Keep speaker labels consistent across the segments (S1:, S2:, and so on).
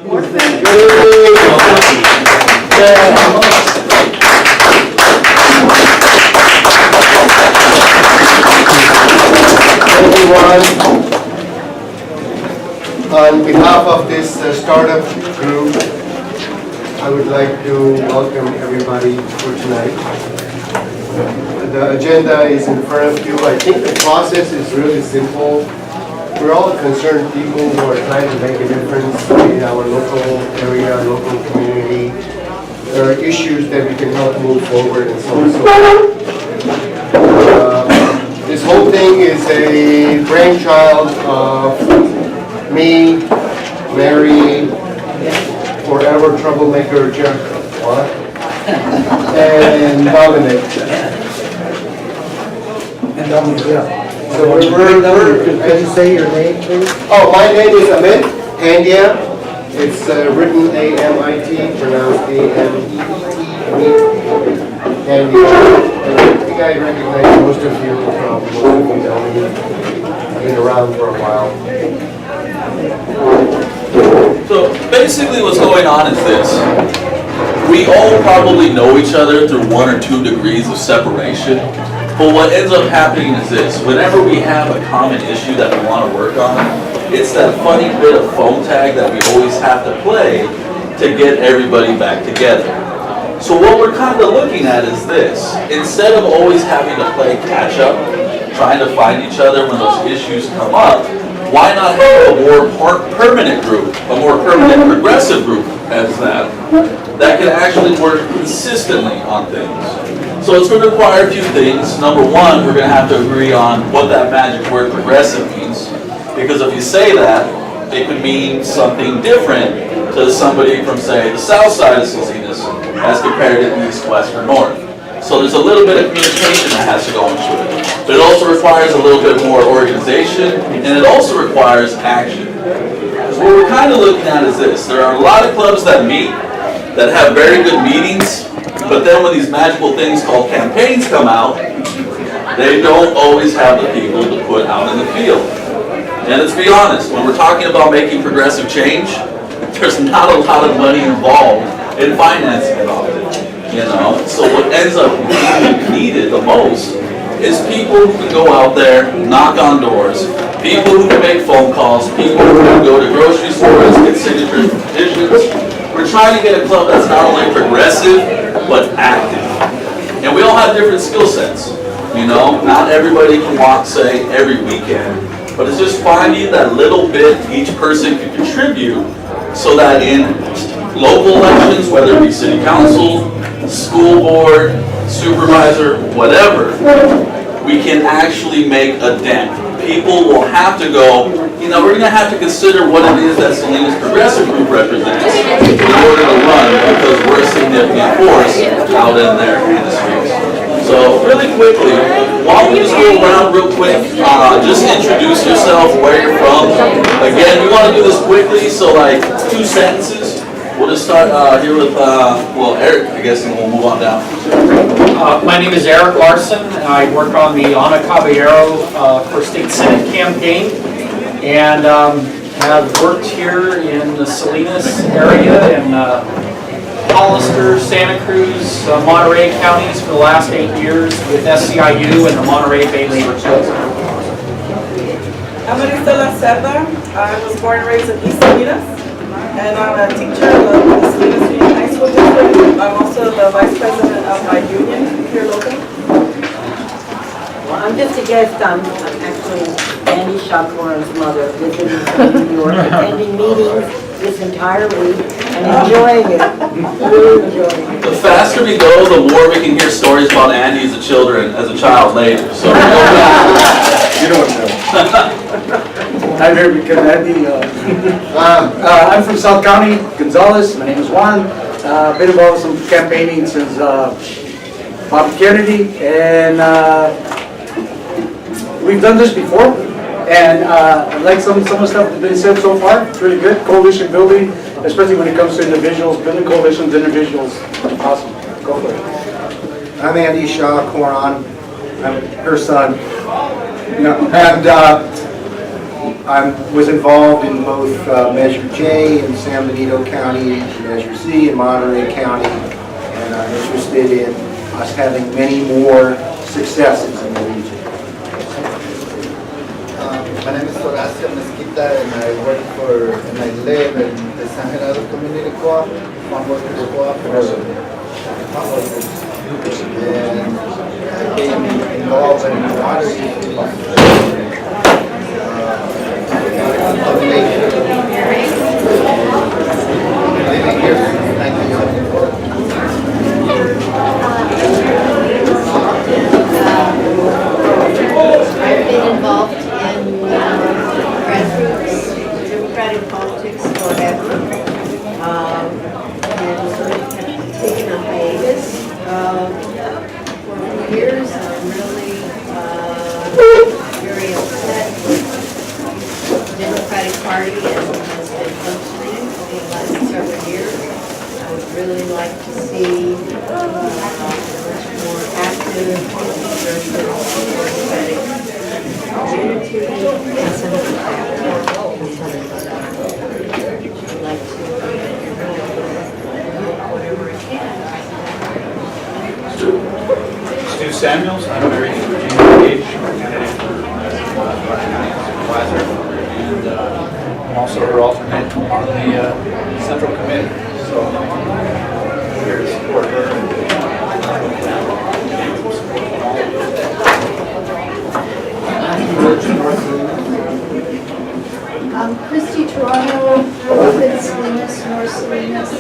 S1: Everyone, on behalf of this startup group, I would like to welcome everybody for tonight. The agenda is in front of you. I think the process is really simple. We're all concerned people who are trying to make a difference in our local area, local community. There are issues that we can help move forward and so on and so forth. This whole thing is a brainchild of me, Mary, forever troublemaker Jeff, and Dominic.
S2: And Dominic, yeah.
S1: So
S2: Could you say your name, please?
S1: Oh, my name is Amit Pandya. It's written A-M-I-T, pronounced A-M-E-E-T, Amit Pandya. And I think I recognize most of you from most of you know me. I've been around for a while.
S3: So basically what's going on is this. We all probably know each other through 1 or 2 degrees of separation. But what ends up happening is this. Whenever we have a common issue that we want to work on, it's that funny bit of phone tag that we always have to play to get everybody back together. So what we're kind of looking at is this. Instead of always having to play catch up, trying to find each other when those issues come up, why not have a more permanent group, a more permanent progressive group as that can actually work consistently on things. So it's going to require a few things. Number one, we're going to have to agree on what that magic word progressive means. Because if you say that, it could mean something different to somebody from, say, the south side of Salinas as compared to east, west, or north. So there's a little bit of communication that has to go into it. But it also requires a little bit more organization, and it also requires action. So what we're kind of looking at is this. There are a lot of clubs that meet, that have very good meetings, but then when these magical things called campaigns come out, they don't always have the people to put out in the field. And let's be honest, when we're talking about making progressive change, there's not a lot of money involved in financing it all. You know, so what ends up being needed the most is people who can go out there, knock on doors, people who can make phone calls, people who can go to grocery stores, get signatures for petitions. We're trying to get a club that's not only progressive, but active. And we all have different skill sets. You know, not everybody can walk, say, every weekend. But it's just finding that little bit each person can contribute so that in local elections, whether it be city council, school board, supervisor, whatever, we can actually make a dent. People will have to go, you know, we're going to have to consider what it is that Salinas Progressive Group represents in order to run, because we're a significant force out in there in the streets. So really quickly, why don't we just go around real quick, just introduce yourself, where you're from. Again, we want to do this quickly, so like 2 sentences. We'll just start here with, well, Eric, I guess, and we'll move on down.
S4: My name is Eric Larson. I work on the Ana Caballero for State Senate campaign, and have worked here in the Salinas area and Hollister, Santa Cruz, Monterey counties for the last 8 years with SCIU and the Monterey Bay Labor Council.
S5: I'm Marisa Lacerda. I was born and raised in East Salinas, and I'm a teacher of the Salinas Union High School District. I'm also the vice president of my union here locally.
S6: Well, I'm just a guest. I'm actually Andy Shakoran's mother, visiting from New York, attending meetings this entire week and enjoying it. Really enjoying it.
S3: The faster we go, the more we can hear stories about Andy as a child later. So
S2: You don't know. I'm here because Andy, I'm from South County, Gonzales. My name is Juan. Been involved in some campaigning since Bobby Kennedy, and we've done this before. And I like some of the stuff that's been said so far. It's really good. Coalition building, especially when it comes to individuals, building coalitions, individuals. Awesome. Go for it.
S7: I'm Andy Shakoran. I'm her son. And
S2: I was involved in both Measure J in San Benito County, Measure Z in Monterey County, and I'm interested in us having many more successes in the region.
S7: My name is Horacio Mezquita, and I work and I live in the San Gerardo Community Co-op, Farm Workers Co-op, and I've been involved in water issues, living here since 1974.
S8: I've been involved in grassroots democratic politics forever, and sort of taken a hiatus for a few years. I'm really very upset with the Democratic Party and has been functioning over the last several years. I would really like to see much more active democratic community and Senator I'd like to whatever I can.
S9: Stu Samuels, I'm married to Virginia Gage, candidate for Supervisor, and I'm also her alternate on the Central Committee. So here to support her.
S8: I'm Christy Toronto, live in Salinas, North Salinas,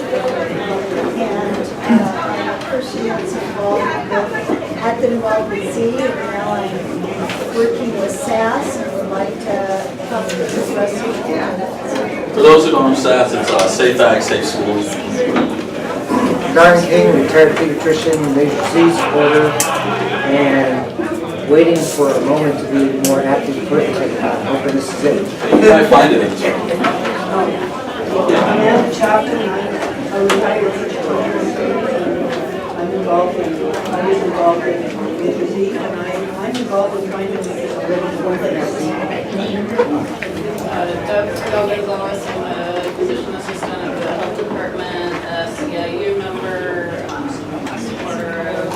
S8: and I'm a person that's had been involved with Z, and now I'm working with SAS, and would like to help with this rescue.
S3: For those who don't know SAS, it's Safe Ag, Safe Schools.
S10: Don King, retired pediatrician, Measure Z supporter, and waiting for a moment to be more active politically. Hoping this is it.
S3: You might find it interesting.
S8: I'm Anna Chapman, I'm a retired teacher. I'm involved in Measure Z, and I'm involved in trying to make it a living for the
S11: Doug Gonzales, I'm a physician assistant at the health department, a CIU member, a supporter of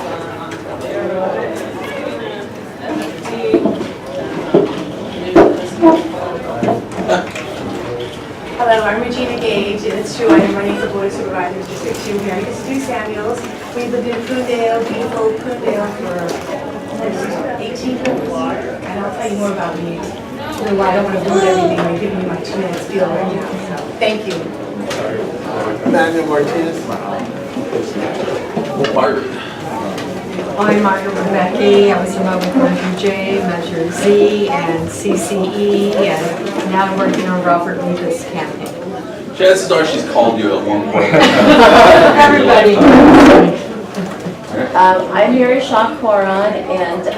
S12: Hello, I'm Regina Gage, and it's true, I am running for Board of Supervisors District 2 here. I'm Stu Samuels. We've lived in Prunedale, beautiful Prunedale, for 18 years. And I'll tell you more about me. I don't want to do everything. I'm giving you my 2 minutes spiel right now. So, thank you.
S7: Manuel Martinez.
S3: Margaret.
S13: I'm Margaret Rebecca. I was involved with Measure J, Measure Z, and CCE, and now I'm working on Robert Rivas' campaign.
S3: Chances are she's called you at one point.
S13: Everybody.
S14: I'm Mary Shaw Coron, and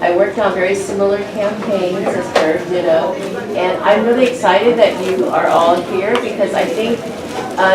S14: I worked on very similar campaigns as her ditto. And I'm really excited that you are all here because I think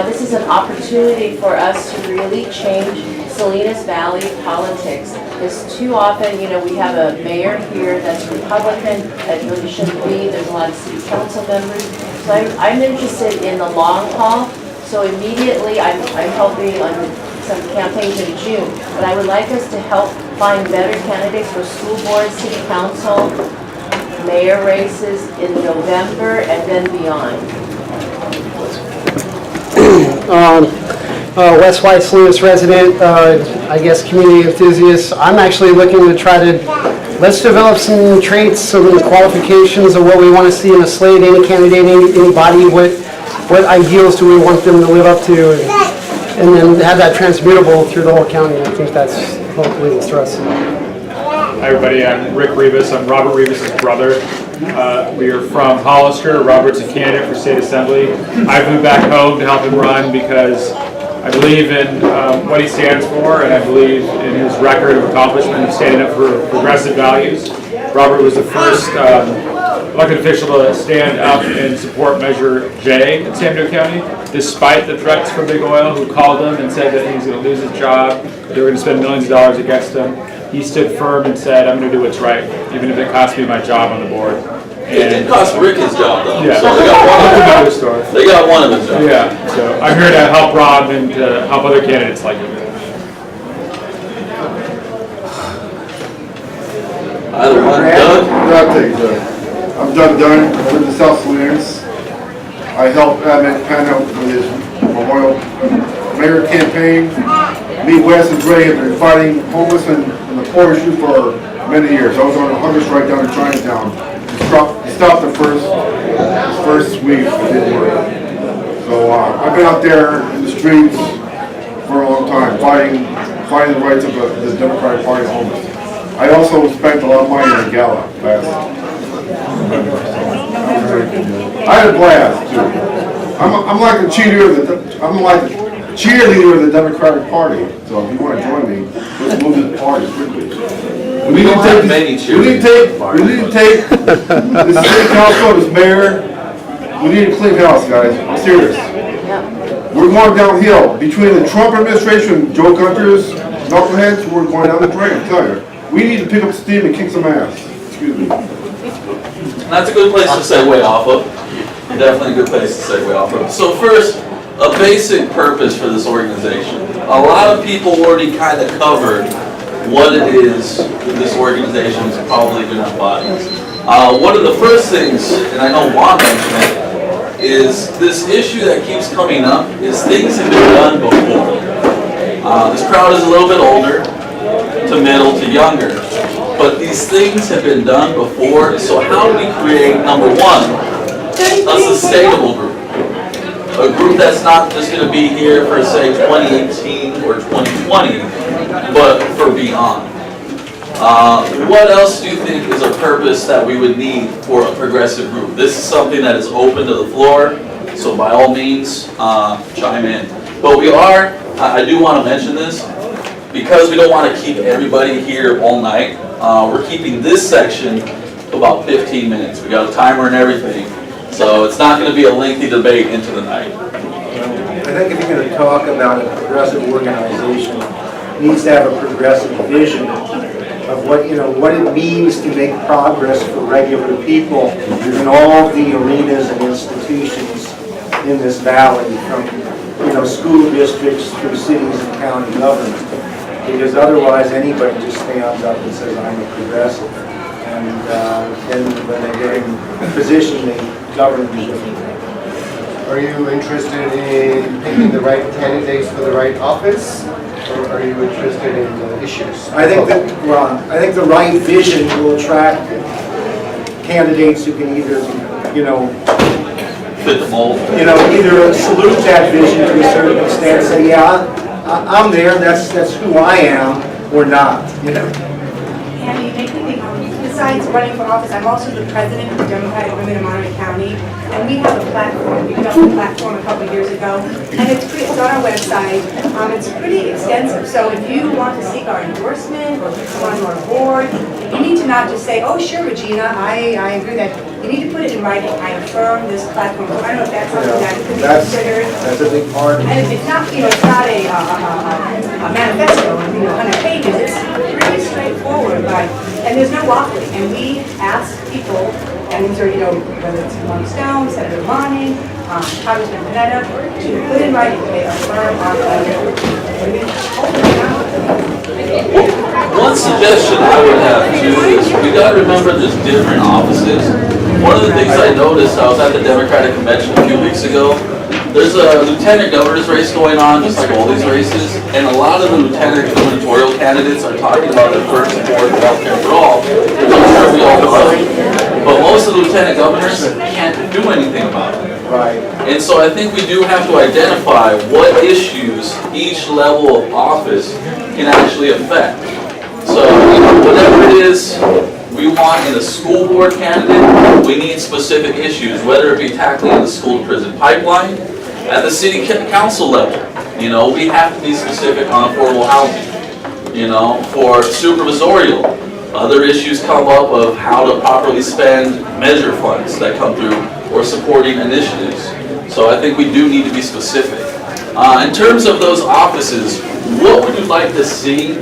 S14: this is an opportunity for us to really change Salinas Valley politics. Because too often, you know, we have a mayor here that's Republican, that really shouldn't be. There's a lot of city council members. So I'm interested in the long haul. So immediately I'm helping on some campaigns in June. But I would like us to help find better candidates for school board, city council, mayor races in November and then beyond.
S15: West White Salinas resident, I guess community enthusiast. I'm actually looking to try to, let's develop some traits, some qualifications of what we want to see in a slate, any candidate, anybody, what ideals do we want them to live up to, and then have that transmutable through the whole county. I think that's hopefully the thrust.
S9: Hi everybody, I'm Rick Rivas. I'm Robert Rivas' brother. We are from Hollister. Robert's a candidate for state assembly. I've moved back home to help him run because I believe in what he stands for, and I believe in his record of accomplishment of standing up for progressive values. Robert was the first elected official to stand up and support Measure J in San Benito County, despite the threats from Big Oil, who called him and said that he's going to lose his job, they were going to spend millions of dollars against him. He stood firm and said, I'm going to do what's right, even if it costs me my job on the board.
S3: It did cost Rick his job though.
S9: Yeah.
S3: So they got one
S9: That's
S3: of
S9: another
S3: his,
S9: story.
S3: they got one of his jobs.
S9: Yeah, so I'm here to help Rob and to help other candidates like him.
S3: Either one, Doug?
S16: I'll take Doug. I'm Doug Dunn. I live in South Salinas. I helped Matt Pano with his Memorial Mayor campaign. Me, Wes, and Dre have been fighting homeless and the poor issue for many years. I was on a hunger strike down in Chinatown. He stopped the first week. It didn't work. So I've been out there in the streets for a long time, fighting the rights of the Democratic Party homeless. I also spent a lot of money in the gala last. I had a blast too. I'm like a cheerleader of the Democratic Party. So if you want to join me, let's move this party quickly. We need to take this city council, this mayor. We need a clean house, guys. I'm serious. We're going downhill between the Trump administration, Joe Gunter's knuckleheads. We're going down the drain. I tell you, we need to pick up steam and kick some ass. Excuse me.
S3: That's a good place to segue off of. Definitely a good place to segue off of. So first, a basic purpose for this organization. A lot of people already kind of covered what it is that this organization is probably going to embody. One of the first things, and I know Juan mentioned it, is this issue that keeps coming up is things have been done before. This crowd is a little bit older, to middle, to younger, but these things have been done before, so how do we create, number one, a sustainable group? A group that's not just going to be here for, say, 2018 or 2020, but for beyond. What else do you think is a purpose that we would need for a progressive group? This is something that is open to the floor, so by all means, chime in. But we are, I do want to mention this, because we don't want to keep everybody here all night, we're keeping this section to about 15 minutes. We got a timer and everything, so it's not going to be a lengthy debate into the night.
S10: I think if you're going to talk about a progressive organization, it needs to have a progressive vision of what it means to make progress for regular people in all the arenas and institutions in this valley, from school districts through cities and county government. Because otherwise, anybody just stands up and says, "I'm a progressive," and then when they get in position, they govern differently.
S1: Are you interested in picking the right candidates for the right office, or are you interested in the issues?
S10: I think the right vision will attract candidates who can either,
S3: Fit the mold.
S10: either salute that vision to a certain extent, say, yeah, I'm there, that's who I am, or not,
S12: Andy, besides running for office, I'm also the president of the Democratic Women of Monterey County, and we have a platform. We developed a platform a couple of years ago, and it's on our website. It's pretty extensive, so if you want to seek our endorsement or come on our board, you need to not just say, "Oh, sure, Regina, I agree that." You need to put it in writing. I affirm this platform. So I don't know if that's something that could be considered.
S10: That's a big part.
S12: And it's not, it's not a manifesto, 100 pages. It's pretty straightforward, and there's no waffling. And we ask people, and these are, whether it's Lonnie Stone, Senator Lonnie, Congressman Panetta, to put in writing that they affirm our pledge.
S3: One suggestion I would have too is we got to remember there's different offices. One of the things I noticed, I was at the Democratic Convention a few weeks ago, there's a lieutenant governor's race going on, just like all these races, and a lot of the lieutenant gubernatorial candidates are talking about their first and fourth healthcare for all, which I'm sure we all know. But most of the lieutenant governors can't do anything about it.
S10: Right.
S3: And so I think we do have to identify what issues each level of office can actually affect. So whatever it is we want in a school board candidate, we need specific issues, whether it be tackling the school to prison pipeline, at the city council level. We have to be specific on affordable housing. For supervisorial, other issues come up of how to properly spend measure funds that come through or supporting initiatives. So I think we do need to be specific. In terms of those offices, what would you like to see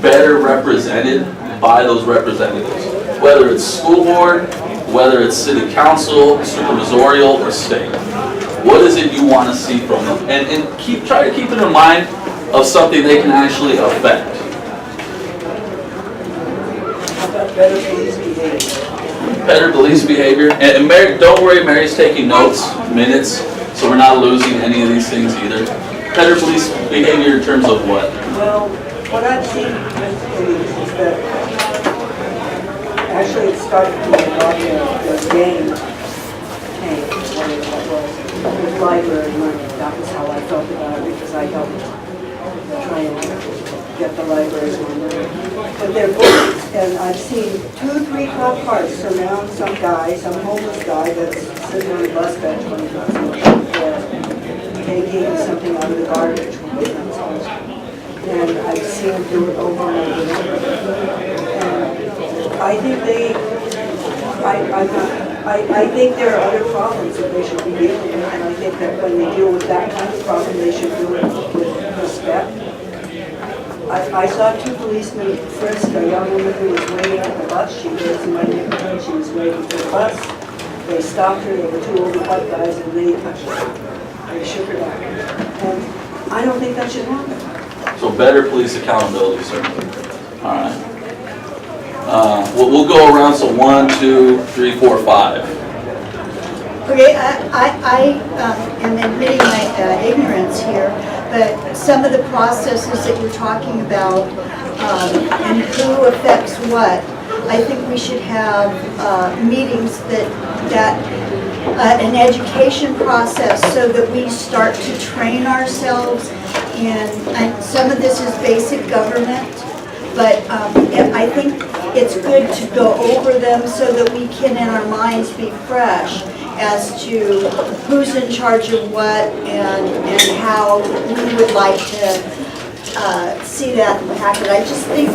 S3: better represented by those representatives? Whether it's school board, whether it's city council, supervisorial, or state. What is it you want to see from them? And try to keep it in mind of something they can actually affect.
S2: Better police behavior.
S3: Better police behavior. And Mary, don't worry, Mary's taking notes, minutes, so we're not losing any of these things either. Better police behavior in terms of what?
S17: Well, what I've seen with police is that actually it started from the game tank, whatever that was, with library money. That was how I felt about it because I helped try and get the libraries money. But they're bullies, and I've seen 2 or 3 cop cars surround some guy, some homeless guy that's sitting on a bus bench when he's not supposed to be there, taking something out of the garbage when he's not supposed to. And I've seen them do it over and over and over. And I think I think there are other problems that they should be dealing with, and I think that when they deal with that kind of problem, they should do it with respect. I saw 2 policemen frisk a young woman who was waiting at the bus. She lives in my neighborhood. She was waiting for the bus. They stopped her. There were 2 older white guys, and they touched her. They shook her down. And I don't think that should happen.
S3: So better police accountability, certainly. All right. We'll go around, so 1, 2, 3, 4, 5.
S8: Okay, I am admitting my ignorance here, but some of the processes that you're talking about and who affects what, I think we should have meetings that an education process so that we start to train ourselves in, and some of this is basic government, but I think it's good to go over them so that we can in our minds be fresh as to who's in charge of what and how we would like to see that impacted. I just think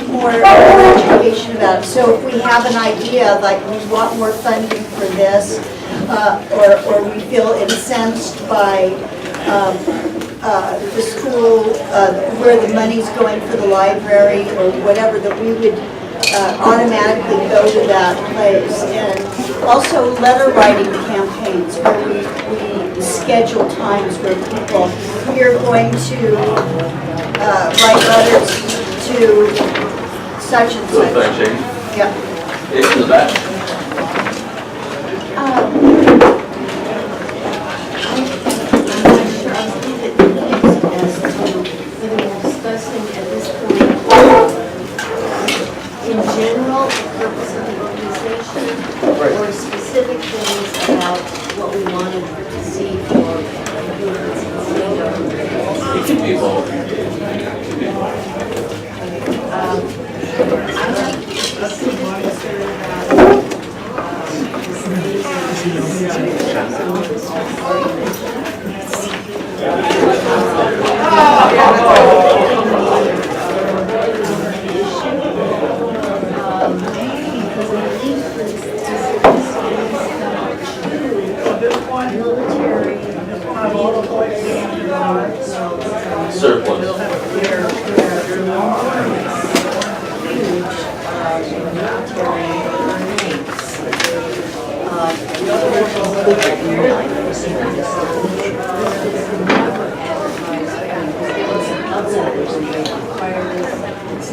S8: more education about it. So if we have an idea, like we want more funding for this, or we feel incensed by the school, where the money's going for the library or whatever, that we would automatically go to that place. And also letter writing campaigns where we schedule times where people, we are going to write letters to such and such. Yeah.
S3: It's in the back.
S8: In general, the purpose of the organization, or specific things about what we wanted to see for improvements in city government.
S3: It can be both.
S8: I like the city concern about military
S3: surplus.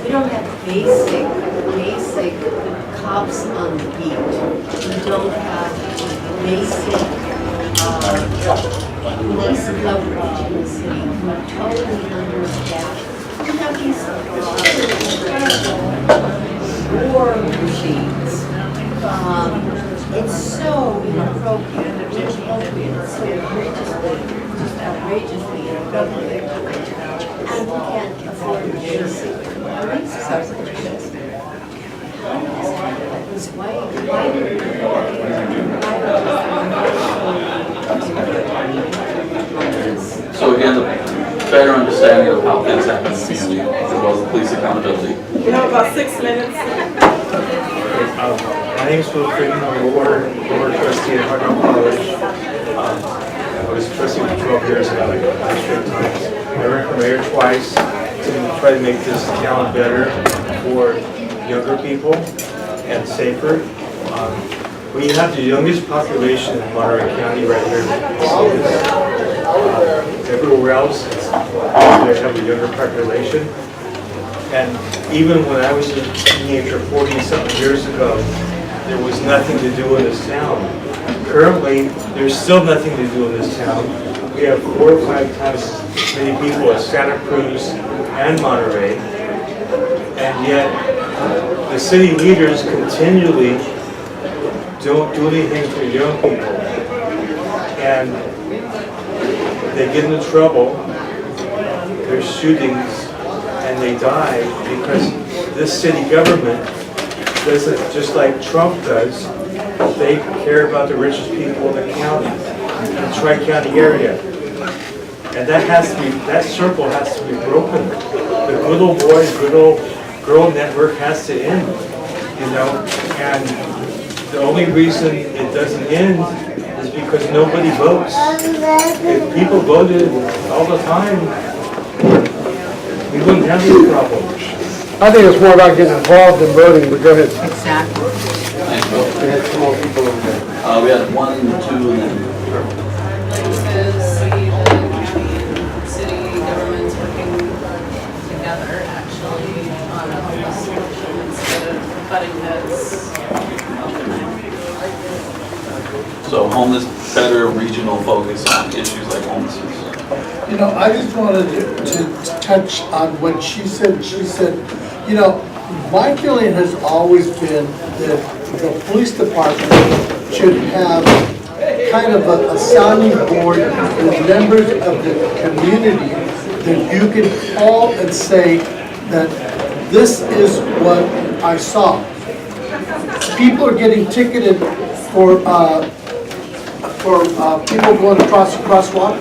S6: We don't have basic cops on the beat. We don't have basic police coverage in the city. We're totally understaffed. We have these war machines. It's so inappropriate. It's so outrageously inappropriate. And we can't afford basic police coverage.
S3: So again, the better understanding of how things happen in the community, as well as police accountability.
S5: We have about 6 minutes.
S18: My name is Phil Freeman. I'm a board trustee at Hartnell College. I was trustee for 12 years at straight times. I ran for mayor twice to try to make this town better for younger people and safer. We have the youngest population in Monterey County right here. Everywhere else, they have a younger population. And even when I was a teenager 40-something years ago, there was nothing to do in this town. Currently, there's still nothing to do in this town. We have 4 or 5 times as many people as Santa Cruz and Monterey. And yet, the city leaders continually don't do anything for young people. And they get into trouble, there's shootings, and they die because this city government doesn't, just like Trump does, they care about the richest people in the county, the Tri-County area. And that circle has to be broken. The good old boy, good old girl network has to end, you know? And the only reason it doesn't end is because nobody votes. If people voted all the time, we wouldn't have this problem.
S10: I think it's more about getting involved in voting, but go ahead.
S3: Exactly. We had 2 more people over there. We had 1, 2, and then.
S11: City governments working together actually on a homeless solution instead of butting heads.
S3: So homeless, better regional focus on issues like homelessness.
S19: You know, I just wanted to touch on what she said. She said, you know, my feeling has always been that the police department should have kind of a sounding board with members of the community that you can call and say that this is what I saw. People are getting ticketed for people going across the crosswalk.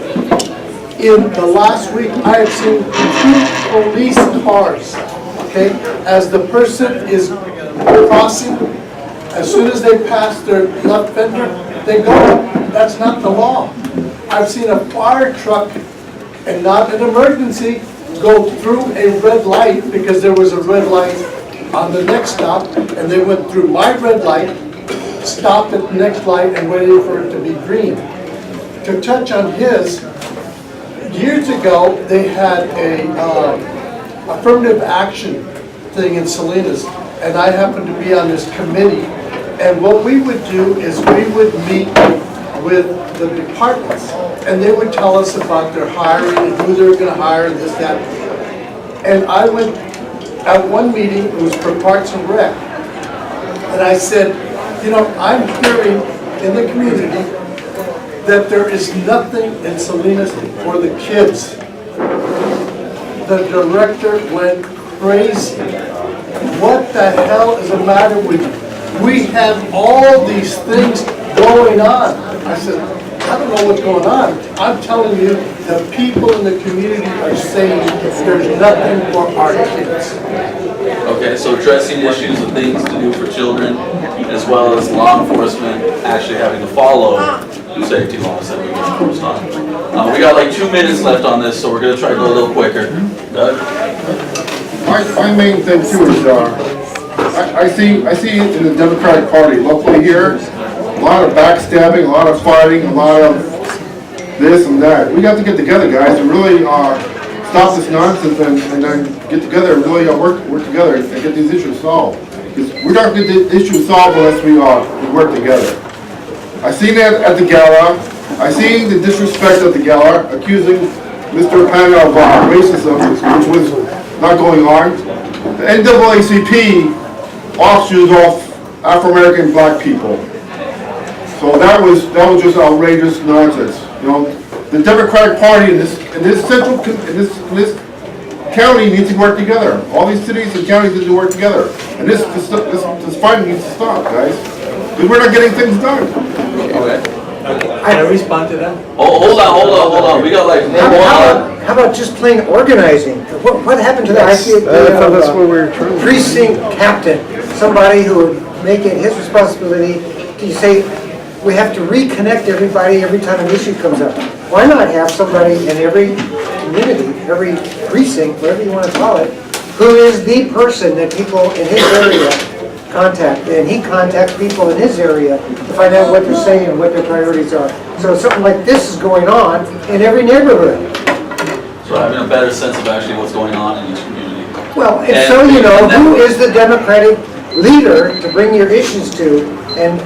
S19: In the last week, I have seen 2 police cars, okay? As the person is crossing, as soon as they pass their left fender, they go. That's not the law. I've seen a fire truck, and not an emergency, go through a red light because there was a red light on the next stop, and they went through my red light, stopped at the next light, and waited for it to be green. To touch on his, years ago, they had a affirmative action thing in Salinas, and I happened to be on this committee. And what we would do is we would meet with the departments, and they would tell us about their hiring and who they were going to hire and this, that. And I went at one meeting, it was for Parks and Rec, and I said, you know, I'm hearing in the community that there is nothing in Salinas for the kids. The director went crazy. What the hell is the matter with you? We have all these things going on. I said, I don't know what's going on. I'm telling you, the people in the community are saying there's nothing for our kids.
S3: Okay, so addressing issues of things to do for children, as well as law enforcement actually having to follow safety laws that we imposed on. We got like 2 minutes left on this, so we're going to try to go a little quicker. Doug?
S16: My main thing too is, I see it in the Democratic Party locally here, a lot of backstabbing, a lot of fighting, a lot of this and that. We have to get together, guys, and really stop this nonsense and then get together and really work together and get these issues solved. Because we're not going to get the issues solved unless we work together. I seen that at the gala. I seen the disrespect at the gala, accusing Mr. Pena of racism, which was not going on. The NAACP offshoots off Afro-American black people. So that was just outrageous nonsense. You know, the Democratic Party in this county needs to work together. All these cities and counties need to work together. And this fight needs to stop, guys. Because we're not getting things done.
S3: Okay.
S18: Can I respond to that?
S3: Oh, hold on. We got like
S10: How about just plain organizing? What happened to the precinct captain? Somebody who would make it his responsibility to say, we have to reconnect everybody every time an issue comes up. Why not have somebody in every community, every precinct, whatever you want to call it, who is the person that people in his area contact, and he contacts people in his area to find out what they're saying and what their priorities are. So something like this is going on in every neighborhood.
S3: So having a better sense of actually what's going on in each community.
S10: Well, and so you know, who is the Democratic leader to bring your issues to? And,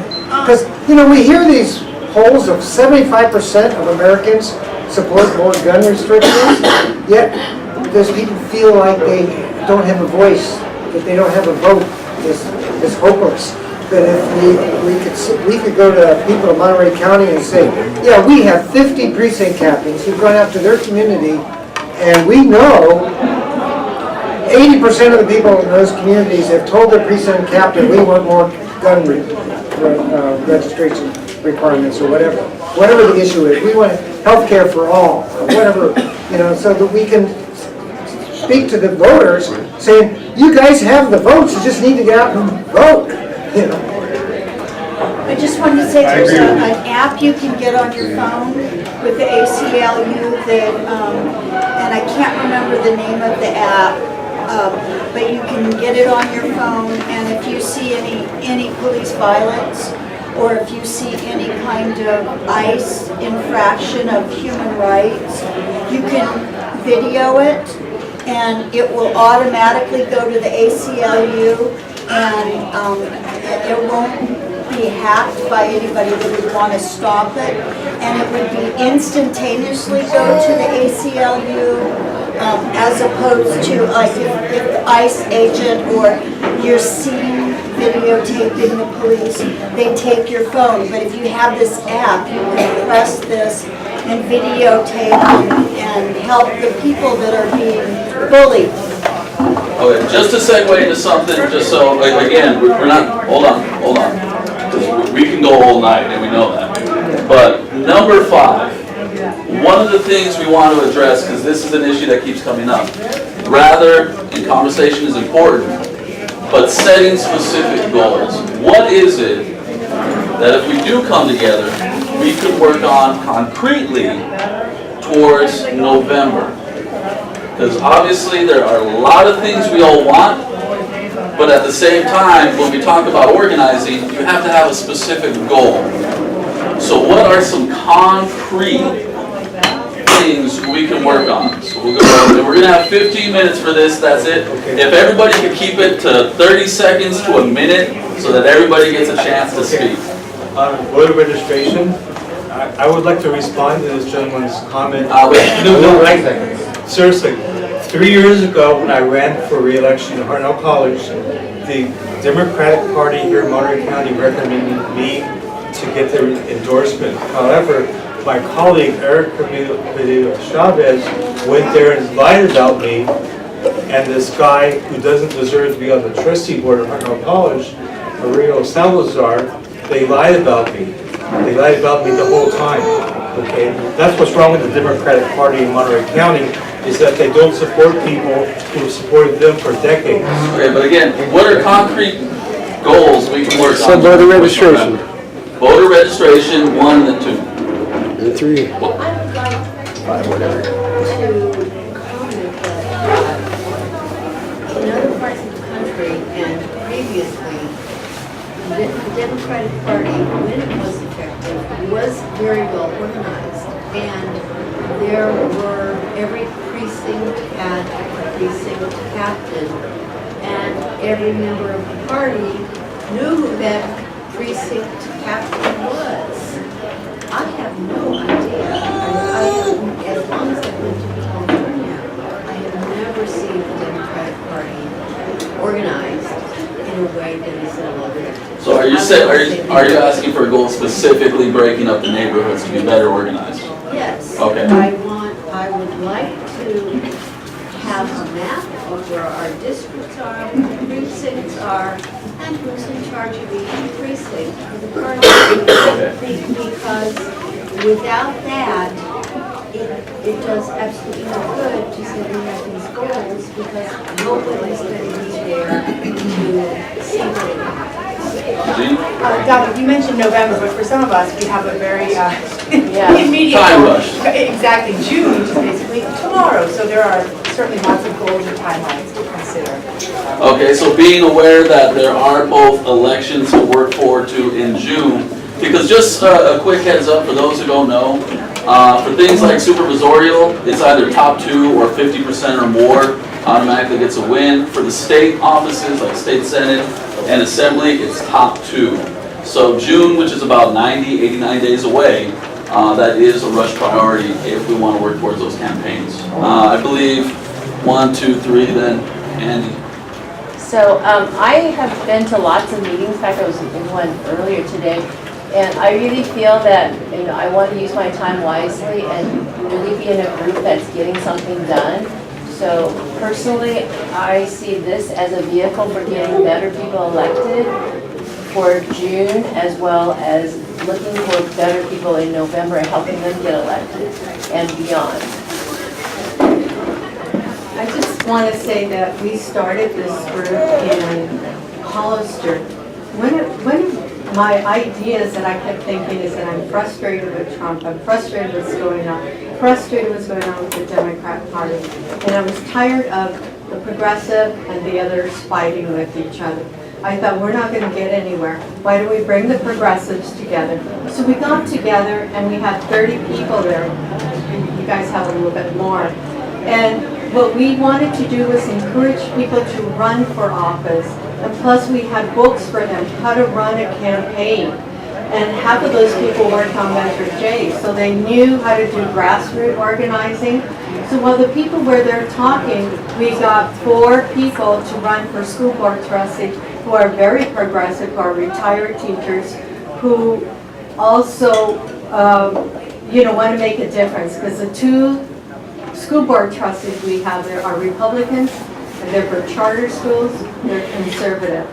S10: because, you know, we hear these polls of 75% of Americans support more gun restrictions, yet those people feel like they don't have a voice, that they don't have a vote, is hopeless. That if we could go to people of Monterey County and say, yeah, we have 50 precinct captains who've gone out to their community, and we know 80% of the people in those communities have told their precinct captain, we want more gun registration requirements or whatever the issue is. We want health care for all, or whatever, you know, so that we can speak to the voters saying, you guys have the votes, you just need to get out and vote, you know.
S8: I just wanted to say there's an app you can get on your phone with the ACLU that, and I can't remember the name of the app, but you can get it on your phone, and if you see any police violence, or if you see any kind of ICE infraction of human rights, you can video it, and it will automatically go to the ACLU, and it won't be hacked by anybody that would want to stop it, and it would be instantaneously go to the ACLU, as opposed to like if the ICE agent or you're seen videotaping the police, they take your phone. But if you have this app, you can press this and videotape and help the people that are being bullied.
S3: Okay, just to segue into something, just so, like, again, we're not, hold on. Because we can go all night, and we know that. But number 5, one of the things we want to address, because this is an issue that keeps coming up, rather, and conversation is important, but setting specific goals. What is it that if we do come together, we could work on concretely towards November? Because obviously there are a lot of things we all want, but at the same time, when we talk about organizing, you have to have a specific goal. So what are some concrete things we can work on? So we're going to have 15 minutes for this, that's it. If everybody could keep it to 30 seconds to a minute so that everybody gets a chance to speak.
S18: On voter registration, I would like to respond to this gentleman's comment. Seriously, 3 years ago when I ran for re-election at Hartnell College, the Democratic Party here in Monterey County recommended me to get their endorsement. However, my colleague Eric Chavez went there and lied about me, and this guy who doesn't deserve to be on the trustee board of Hartnell College, Mario Salazar, they lied about me. They lied about me the whole time. Okay, that's what's wrong with the Democratic Party in Monterey County, is that they don't support people who have supported them for decades.
S3: Okay, but again, what are concrete goals we can work on?
S15: So voter registration.
S3: Voter registration, 1 and 2.
S15: And 3.
S6: I would like
S15: 5, whatever.
S6: to comment that in other parts of the country and previously, the Democratic Party, when it was effective, was very well organized. And there were, every precinct had a precinct captain, and every member of the party knew who that precinct captain was. I have no idea. As long as I've lived in California, I have never seen the Democratic Party organized in a way that is effective.
S3: So are you asking for a goal specifically breaking up the neighborhoods to be better organized?
S6: Yes.
S3: Okay.
S6: I would like to have a map of where our districts are, where the precincts are, and who's in charge of each precinct for the party. Because without that, it does absolutely no good to say we have these goals, because nobody's going to be there to see what it happens.
S12: Doc, you mentioned November, but for some of us, we have a very immediate
S3: time rush.
S12: Exactly, June, which is basically tomorrow. So there are certainly lots of goals and timelines to consider.
S3: Okay, so being aware that there are both elections to work forward to in June, because just a quick heads up for those who don't know, for things like supervisorial, it's either top 2 or 50% or more automatically gets a win. For the state offices like state senate and assembly, it's top 2. So June, which is about 90, 89 days away, that is a rush priority if we want to work towards those campaigns. I believe 1, 2, 3, then Andy.
S14: So I have been to lots of meetings. In fact, I was in one earlier today, and I really feel that I want to use my time wisely and really be in a group that's getting something done. So personally, I see this as a vehicle for getting better people elected for June, as well as looking for better people in November and helping them get elected and beyond.
S13: I just want to say that we started this group in Hollister. One of my ideas that I kept thinking is that I'm frustrated with Trump, I'm frustrated with what's going on, frustrated with what's going on with the Democrat Party, and I was tired of the progressive and the others fighting with each other. I thought, we're not going to get anywhere. Why don't we bring the progressives together? So we got together and we had 30 people there. You guys have a little bit more. And what we wanted to do was encourage people to run for office. And plus we had books for them, how to run a campaign. And half of those people worked on Measure J, so they knew how to do grassroots organizing. So while the people were there talking, we got 4 people to run for school board trustee who are very progressive, who are retired teachers, who also want to make a difference. Because the 2 school board trustees we have there are Republicans, and they're for charter schools, they're conservative.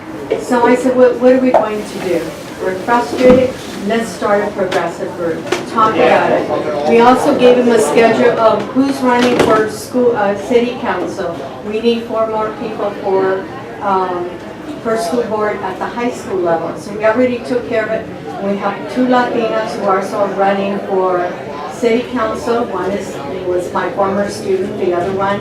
S13: So I said, what are we going to do? We're frustrated, let's start a progressive group, talk about it. We also gave them a schedule of who's running for school, city council. We need 4 more people for school board at the high school level. So we already took care of it. We have 2 Latinas who are also running for city council. One was my former student, the other one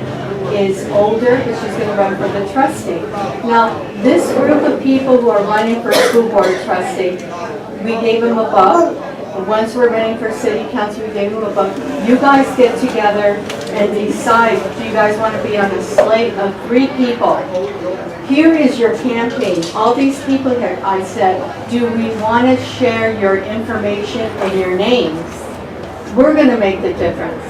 S13: is older, but she's going to run for the trustee. Now, this group of people who are running for school board trustee, we gave them a buck. The ones who are running for city council, we gave them a buck. You guys get together and decide, do you guys want to be on a slate of 3 people? Here is your campaign. All these people here, I said, do we want to share your information and your names? We're going to make the difference.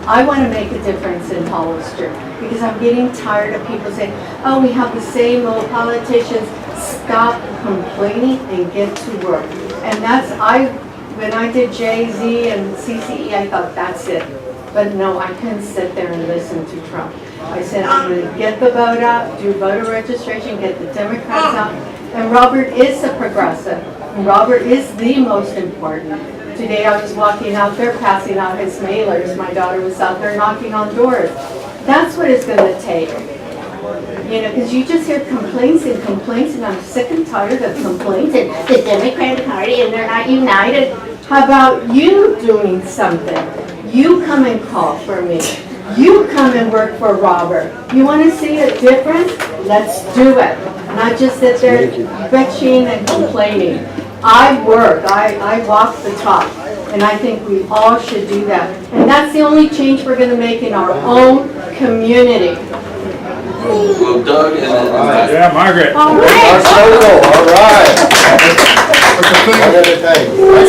S13: I want to make a difference in Hollister because I'm getting tired of people saying, oh, we have the same old politicians. Stop complaining and get to work. And that's, when I did Jay-Z and CCE, I thought that's it. But no, I couldn't sit there and listen to Trump. I said, I'm going to get the vote out, do voter registration, get the Democrats out. And Robert is a progressive. Robert is the most important. Today I was walking out there passing out his mailers. My daughter was out there knocking on doors. That's what it's going to take. Because you just hear complaints, and I'm sick and tired of complaints, and the Democratic Party, and they're not united. How about you doing something? You come and call for me. You come and work for Robert. You want to see a difference? Let's do it. Not just sit there bitching and complaining. I work, I walk the talk, and I think we all should do that. And that's the only change we're going to make in our own community.
S3: Well, Doug and then...
S9: Yeah, Margaret.
S16: All right. But the thing,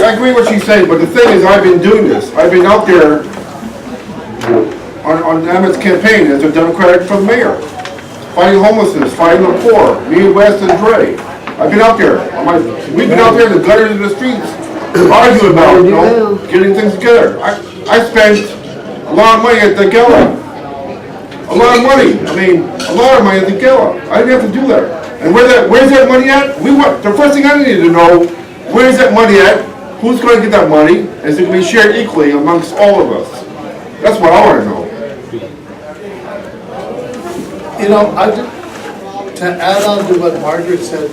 S16: I agree with what she's saying, but the thing is, I've been doing this. I've been out there on Emmett's campaign as a Democratic for mayor, fighting homelessness, fighting the poor, me, West, and Dre. I've been out there. We've been out there in the gutters and the streets, arguing about, getting things together. I spent a lot of money at the gala. A lot of money. I mean, a lot of money at the gala. I didn't have to do that. And where's that money at? The first thing I needed to know, where's that money at? Who's going to get that money? Is it going to be shared equally amongst all of us? That's what I want to know.
S19: To add on to what Margaret said,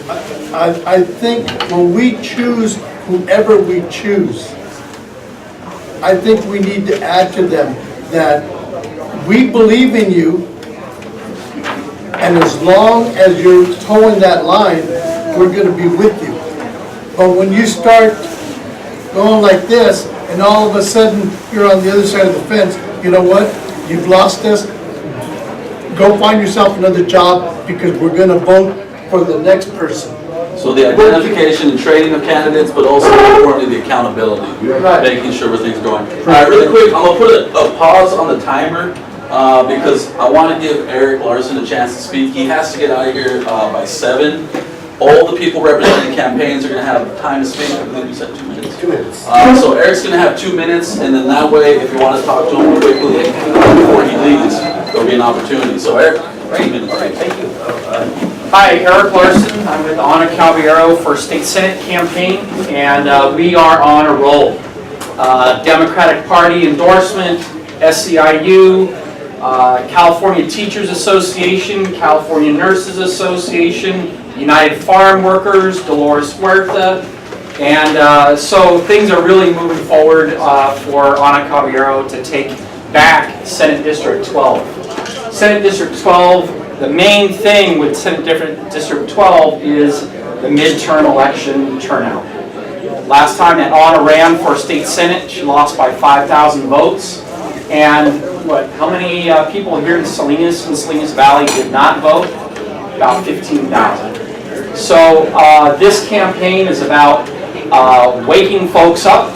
S19: I think when we choose whoever we choose, I think we need to add to them that we believe in you And as long as you're towing that line, we're gonna be with you. But when you start going like this, and all of a sudden, you're on the other side of the fence, you know what? You've lost us. Go find yourself another job, because we're gonna vote for the next person.
S3: So the identification and training of candidates, but also more importantly, the accountability. Making sure everything's going. All right, really quick, I'm gonna put a pause on the timer because I want to give Eric Larson a chance to speak. He has to get out of here by 7. All the people representing campaigns are gonna have time to speak. I believe you said 2 minutes.
S1: 2 minutes.
S3: So Eric's gonna have 2 minutes, and then that way, if you want to talk to him quickly before he leaves, there'll be an opportunity. So Eric, 2 minutes.
S4: All right, thank you. Hi, Eric Larson. I'm with Ana Caballero for State Senate campaign, and we are on a roll. Democratic Party endorsement, SEIU, California Teachers Association, California Nurses Association, United Farm Workers, Dolores Huerta, and so things are really moving forward for Ana Caballero to take back Senate District 12. Senate District 12, the main thing with Senate District 12 is the midterm election turnout. Last time that Ana ran for state senate, she lost by 5,000 votes. And how many people here in Salinas and Salinas Valley did not vote? About 15,000. So this campaign is about waking folks up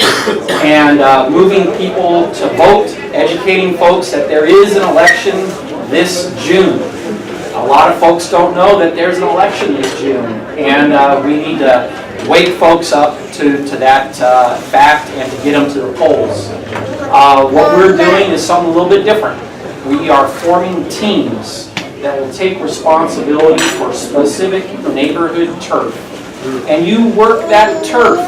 S4: and moving people to vote, educating folks that there is an election this June. A lot of folks don't know that there's an election this June, and we need to wake folks up to that fact and to get them to the polls. What we're doing is something a little bit different. We are forming teams that will take responsibility for specific neighborhood turf. And you work that turf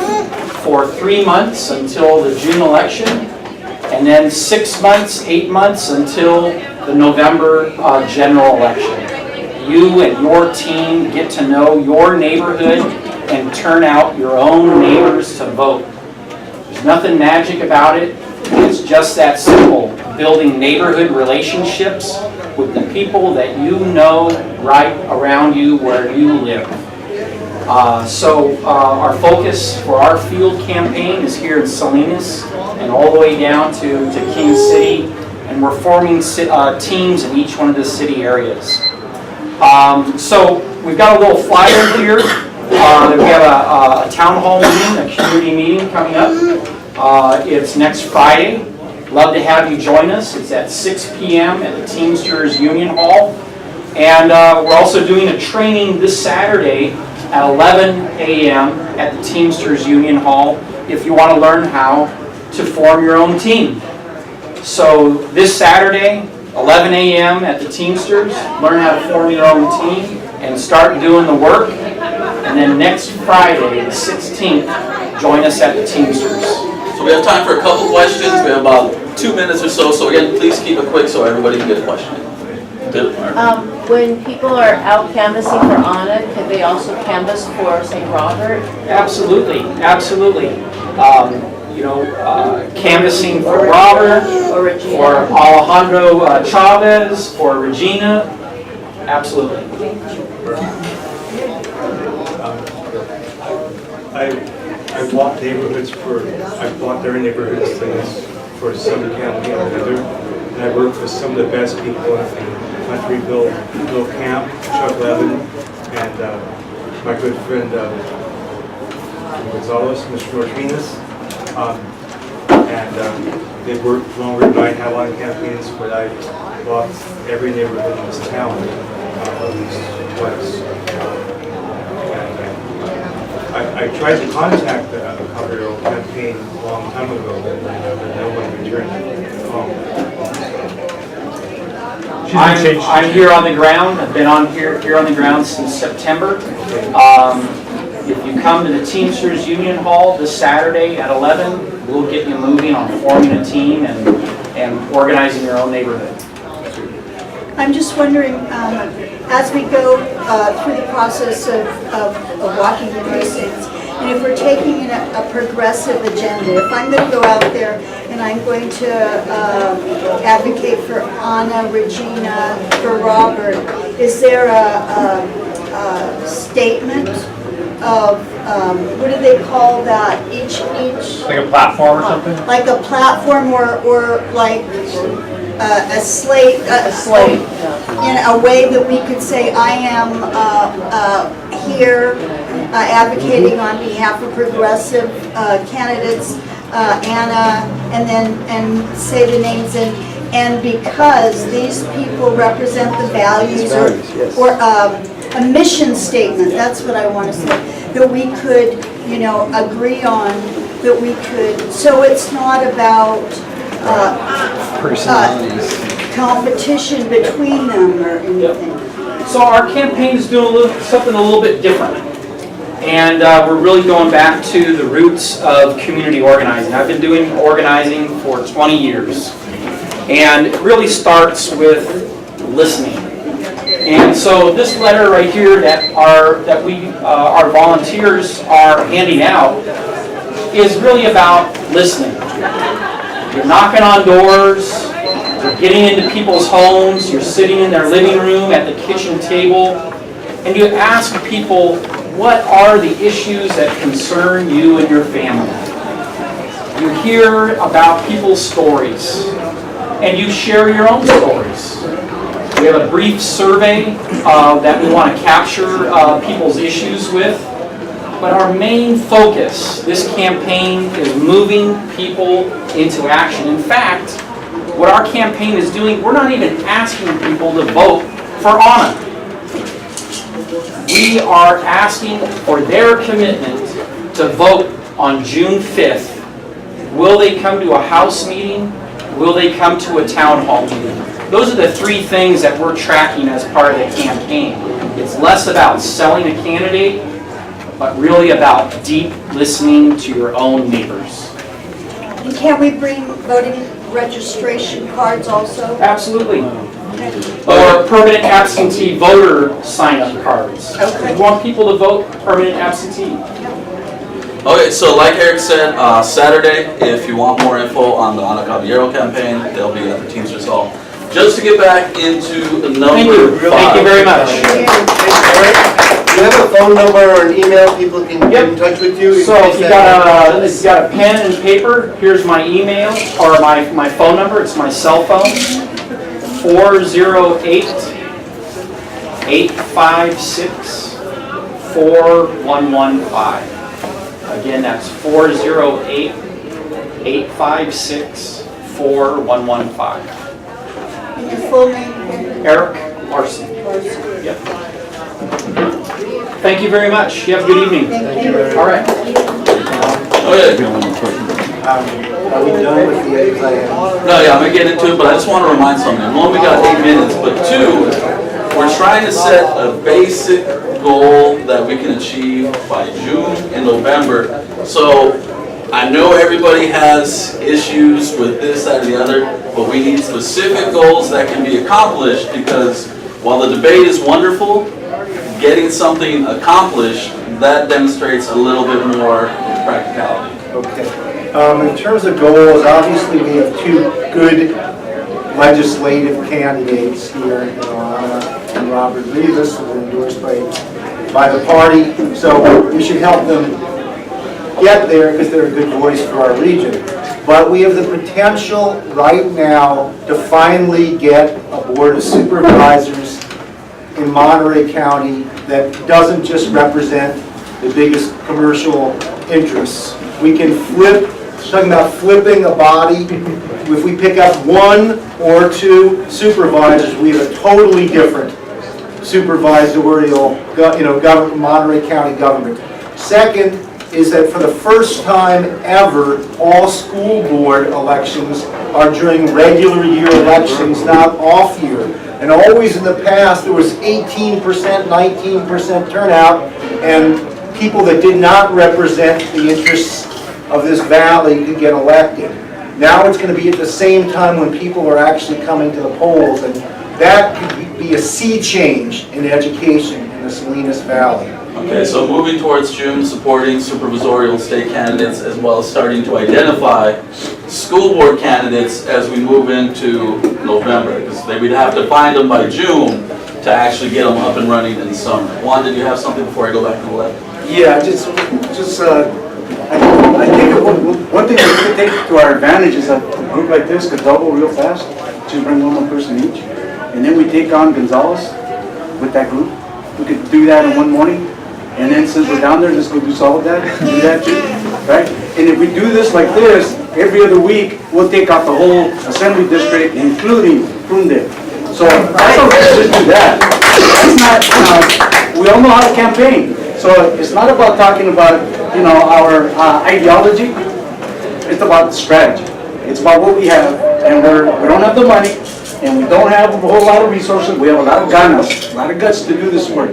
S4: for 3 months until the June election, and then 6 months, 8 months until the November general election. You and your team get to know your neighborhood and turn out your own neighbors to vote. There's nothing magic about it. It's just that simple. Building neighborhood relationships with the people that you know right around you where you live. So our focus for our field campaign is here in Salinas and all the way down to King City, and we're forming teams in each one of the city areas. So we've got a little flyer here. We have a town hall meeting, a community meeting coming up. It's next Friday. Love to have you join us. It's at 6 p.m. at the Teamsters Union Hall. And we're also doing a training this Saturday at 11 a.m. at the Teamsters Union Hall if you want to learn how to form your own team. So this Saturday, 11 a.m. at the Teamsters, learn how to form your own team and start doing the work. And then next Friday, the 16th, join us at the Teamsters.
S3: So we have time for a couple questions. We have about 2 minutes or so. So again, please keep it quick so everybody can get a question.
S14: When people are out canvassing for Ana, could they also canvass for St. Robert?
S4: Absolutely, absolutely. Canvassing for Robert, for Alejandro Chavez, for Regina, absolutely.
S18: I bought their neighborhoods things for some campaign or another, and I worked with some of the best people in country, Bill Camp, Chuck Levin, and my good friend Gonzales, Mr. Martinez. They worked longer than I have on campaigns, but I walked every neighborhood in this town at least twice. I tried to contact the Caballero campaign a long time ago, but no one returned the call.
S4: I'm here on the ground. I've been here on the ground since September. If you come to the Teamsters Union Hall this Saturday at 11, we'll get you moving on forming a team and organizing your own neighborhood.
S8: I'm just wondering, as we go through the process of walking the precincts, and if we're taking a progressive agenda, if I'm going to go out there and I'm going to advocate for Anna, Regina, for Robert, is there a statement of, what do they call that? Each
S9: Like a platform or something?
S8: like a platform or like a slate, in a way that we could say, I am here advocating on behalf of progressive candidates, Anna, and say the names, and because these people represent the values or a mission statement, that's what I want to say, that we could, agree on, that we could, so it's not about competition between them or anything.
S4: So our campaign is doing something a little bit different. And we're really going back to the roots of community organizing. I've been doing organizing for 20 years. And it really starts with listening. And so this letter right here that our volunteers are handing out is really about listening. You're knocking on doors, you're getting into people's homes, you're sitting in their living room at the kitchen table, and you ask people, what are the issues that concern you and your family? You hear about people's stories, and you share your own stories. We have a brief survey that we want to capture people's issues with. But our main focus, this campaign, is moving people into action. In fact, what our campaign is doing, we're not even asking people to vote for Anna. We are asking for their commitment to vote on June 5th. Will they come to a House meeting? Will they come to a town hall meeting? Those are the three things that we're tracking as part of the campaign. It's less about selling a candidate, but really about deep listening to your own neighbors.
S8: And can we bring voting registration cards also?
S4: Absolutely. Or permanent absentee voter sign-up cards.
S8: Okay.
S4: We want people to vote permanent absentee.
S3: Okay, so like Eric said, Saturday, if you want more info on the Ana Caballero campaign, they'll be at the Teamsters Hall. Just to get back into number 5.
S4: Thank you very much.
S1: Do you have a phone number or an email people can get in touch with you?
S4: So if you got a pen and paper, here's my email or my phone number. It's my cell phone. 408-856-4115. Again, that's 408-856-4115.
S8: And your full name?
S4: Eric Larson. Yep. Thank you very much. You have a good evening.
S8: Thank you.
S4: All right.
S3: Okay.
S10: Are we done with the plan?
S3: No, yeah, I'm gonna get into it, but I just want to remind something. One, we got 8 minutes, but 2, we're trying to set a basic goal that we can achieve by June and November. So I know everybody has issues with this, that, or the other, but we need specific goals that can be accomplished, because while the debate is wonderful, getting something accomplished, that demonstrates a little bit more practicality.
S10: Okay. In terms of goals, obviously we have 2 good legislative candidates here, Anna and Robert Rivas, who were endorsed by the party. So we should help them get there because they're a good voice for our region. But we have the potential right now to finally get a board of supervisors in Monterey County that doesn't just represent the biggest commercial interests. We can flip, talking about flipping a body, if we pick up 1 or 2 supervisors, we have a totally different supervisorial, government, Monterey County government. Second is that for the first time ever, all school board elections are during regular year elections, not off year. And always in the past, there was 18%, 19% turnout, and people that did not represent the interests of this valley could get elected. Now it's going to be at the same time when people are actually coming to the polls, and that could be a sea change in education in the Salinas Valley.
S3: Okay, so moving towards June, supporting supervisorial state candidates as well as starting to identify school board candidates as we move into November, because we'd have to find them by June to actually get them up and running in the summer. Juan, did you have something before I go back to the left?
S2: Yeah, I think one thing we could take to our advantage is that a group like this could double real fast, to bring one more person each. And then we take on Gonzales with that group. We could do that in one morning. And then since we're down there, just go do Soledad, do that too, right? And if we do this like this, every other week, we'll take out the whole assembly district, including Prunedale. So I don't just do that. It's not, we all know how to campaign. So it's not about talking about, our ideology. It's about the strategy. It's about what we have, and we don't have the money, and we don't have a whole lot of resources. We have a lot of ganas, a lot of guts to do this work.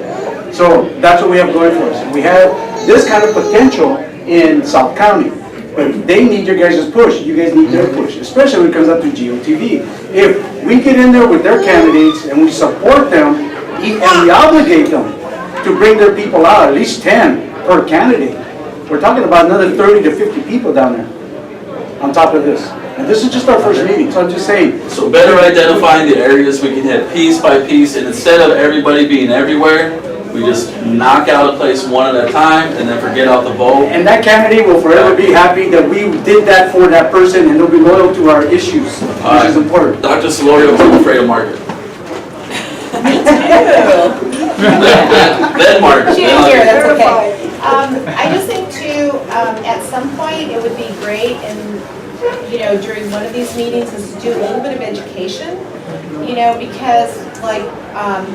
S2: So that's what we have going for us. We have this kind of potential in South County, but they need your guys' push. You guys need their push, especially when it comes up to GOTV. If we get in there with their candidates and we support them and we obligate them to bring their people out, at least 10 per candidate, we're talking about another 30 to 50 people down there on top of this. And this is just our first meeting, so I'm just saying.
S3: So better identifying the areas we can hit piece by piece, and instead of everybody being everywhere, we just knock out a place one at a time and then forget out the vote.
S2: And that candidate will forever be happy that we did that for that person, and they'll be loyal to our issues, which is important.
S3: Dr. Solorio, I'm afraid of Margaret. Then Margaret.
S20: She didn't hear, that's okay. I just think too, at some point, it would be great, and during one of these meetings, is to do a little bit of education, because like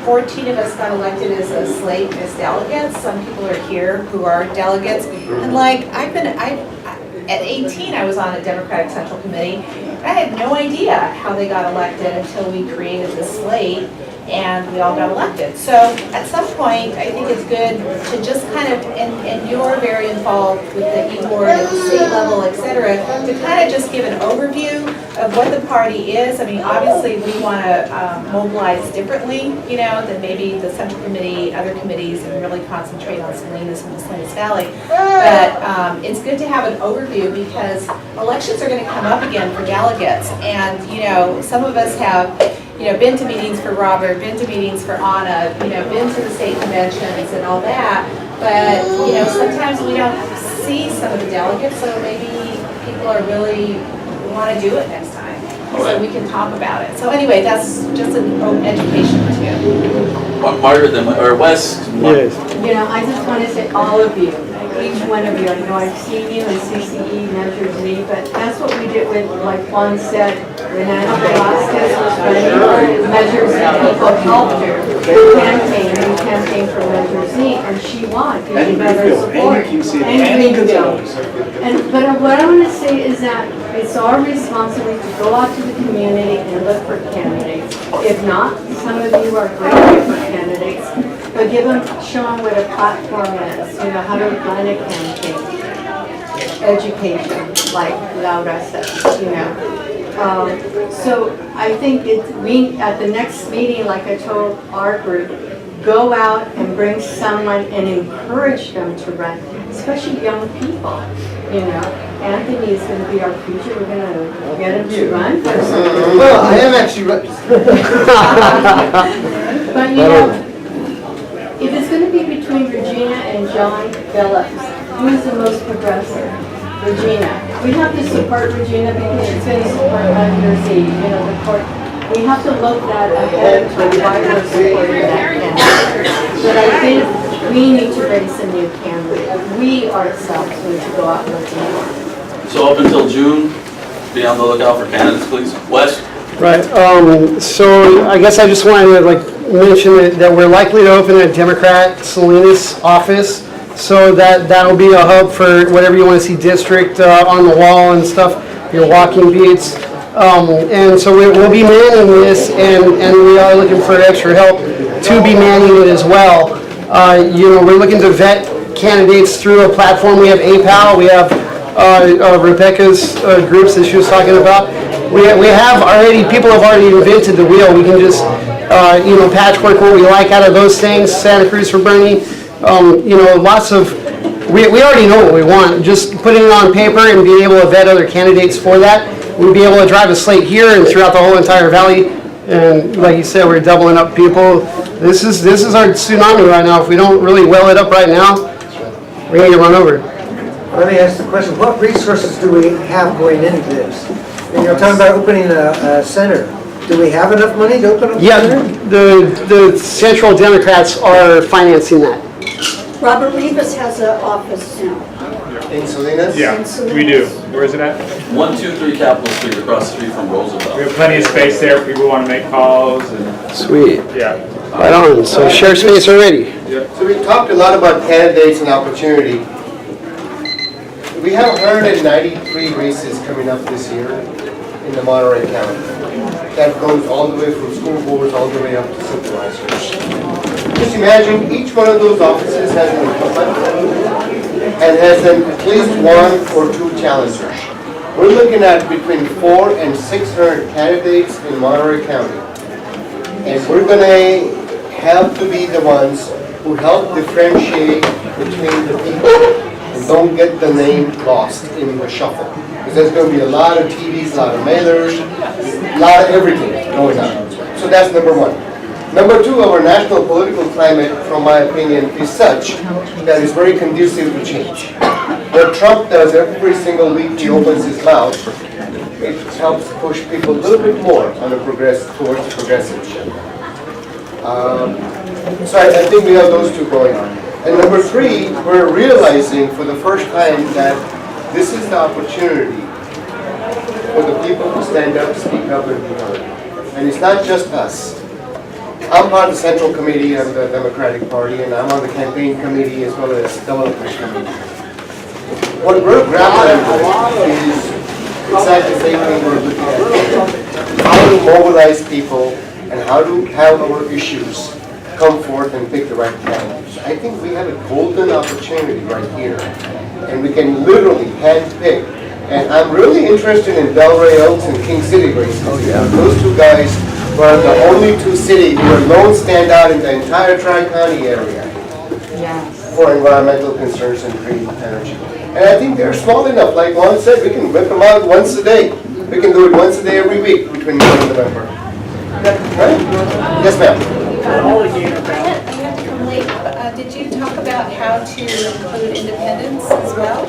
S20: 14 of us got elected as a slate as delegates. Some people are here who are delegates, and like at 18, I was on a Democratic Central Committee. I had no idea how they got elected until we created this slate, and we all got elected. So at some point, I think it's good to just kind of, and you're very involved with the e-board at the state level, et cetera, to kind of just give an overview of what the party is. I mean, obviously, we want to mobilize differently, than maybe the Central Committee, other committees, and really concentrate on Salinas and the Salinas Valley. But it's good to have an overview, because elections are going to come up again for delegates. And, some of us have been to meetings for Robert, been to meetings for Anna, been to the state conventions and all that, but, sometimes we don't see some of the delegates, so maybe people are really want to do it next time, so we can talk about it. So anyway, that's just an education too.
S3: Margaret, or Wes?
S13: Yes. I just want to say all of you, each one of you, I know I've seen you in CCE, Measure Z, but that's what we did with, like Juan said, when Anna Velasquez was running Measure Z, people helped her campaign for Measure Z, and she won.
S2: And Greenfield,
S13: support. And Greenfield. But what I want to say is that it's our responsibility to go out to the community and look for candidates. If not, some of you are great for candidates, but show them what a platform is, how to run a campaign, education, like Laura says, So I think at the next meeting, like I told our group, go out and bring someone and encourage them to run, especially young people. Anthony is going to be our future. We're going to get him to run for something.
S1: Well, I am actually running.
S13: But if it's going to be between Regina and John Phillips, who is the most progressive? Regina. We have to support Regina because she's going to support Under Z, the court. We have to look that ahead of time why we're supporting that candidate. But I think we need to raise a new candidate. We ourselves need to go out and look more.
S3: So up until June, be on the lookout for candidates, please. Wes?
S15: Right. So I guess I just wanted to mention that we're likely to open a Democrat Salinas office. So that'll be a hub for whatever you want to see district on the wall and stuff, your walking beats. And so we'll be manning this, and we are looking for extra help to be manning it as well. We're looking to vet candidates through a platform. We have APAL, we have Rebecca's groups that she was talking about. We have already, people have already invented the wheel. We can just, patchwork what we like out of those things. Santa Cruz for Bernie, You know, lots of, we already know what we want. Just putting it on paper and being able to vet other candidates for that, we'd be able to drive a slate here and throughout the whole entire valley. And like you said, we're doubling up people. This is our tsunami right now. If we don't really well it up right now, we're gonna get run over.
S10: Let me ask the question, what resources do we have going into this? And you're talking about opening a center. Do we have enough money to open up a center?
S15: Yeah, the Central Democrats are financing that.
S8: Robert Rivas has an office now.
S1: In Salinas?
S9: Yeah, we do. Where is it at?
S3: 123 Capitol Street, across the street from Roosevelt.
S9: We have plenty of space there if people want to make calls and.
S15: Sweet.
S9: Yeah.
S15: Right on, so share space already.
S1: So we talked a lot about candidates and opportunity. We have 193 races coming up this year in the Monterey County. That goes all the way from school boards all the way up to supervisors. Just imagine each one of those offices has an incumbent and has at least one or two challengers. We're looking at between 400 and 600 candidates in Monterey County. And we're going to have to be the ones who help differentiate between the people and don't get the name lost in the shuffle. Because there's going to be a lot of TVs, a lot of mailers, a lot of everything going on. So that's number one. Number two, our national political climate, from my opinion, is such that it's very conducive to change. What Trump does every single week, he opens his mouth, it helps push people a little bit more on the towards the progressive agenda. So I think we have those two going on. And number three, we're realizing for the first time that this is the opportunity for the people to stand up, speak up, and be heard. And it's not just us. I'm part of the Central Committee of the Democratic Party, and I'm on the campaign committee as well as development committee. What we're grappling with is exactly the same thing we're looking at. How to mobilize people and how to have our issues come forth and pick the right candidates. I think we have a golden opportunity right here, and we can literally hand-pick. And I'm really interested in Delray Oaks and King City races. Oh yeah. Those two guys were the only two cities who alone stand out in the entire Tri-County area for environmental concerns and green energy. And I think they're small enough, like Juan said, we can whip them out once a day. We can do it once a day every week between now and November. Right? Yes, ma'am.
S20: Did you talk about how to include independents as well?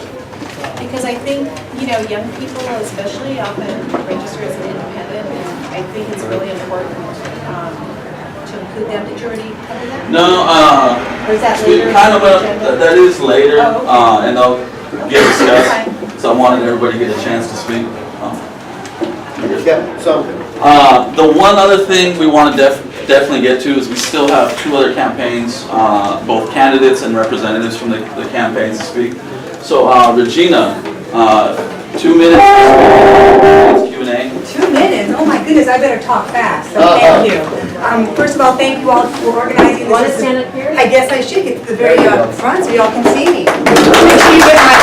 S20: Because I think, you know, young people especially often register as an independent, and I think it's really important to include them. Did you already cover that?
S3: No,
S20: Or is that
S3: we
S20: later?
S3: kind of, that is later,
S20: Oh, okay.
S3: and they'll get discussed. So I wanted everybody to get a chance to speak.
S1: Yeah, so.
S3: The one other thing we want to definitely get to is we still have two other campaigns, both candidates and representatives from the campaigns to speak. So Regina, 2 minutes Q&A.
S12: 2 minutes? Oh my goodness, I better talk fast, so thank you. First of all, thank you all for organizing this.
S14: Want to stand up here?
S12: I guess I should get to the very front so you all can see me. Make sure you get my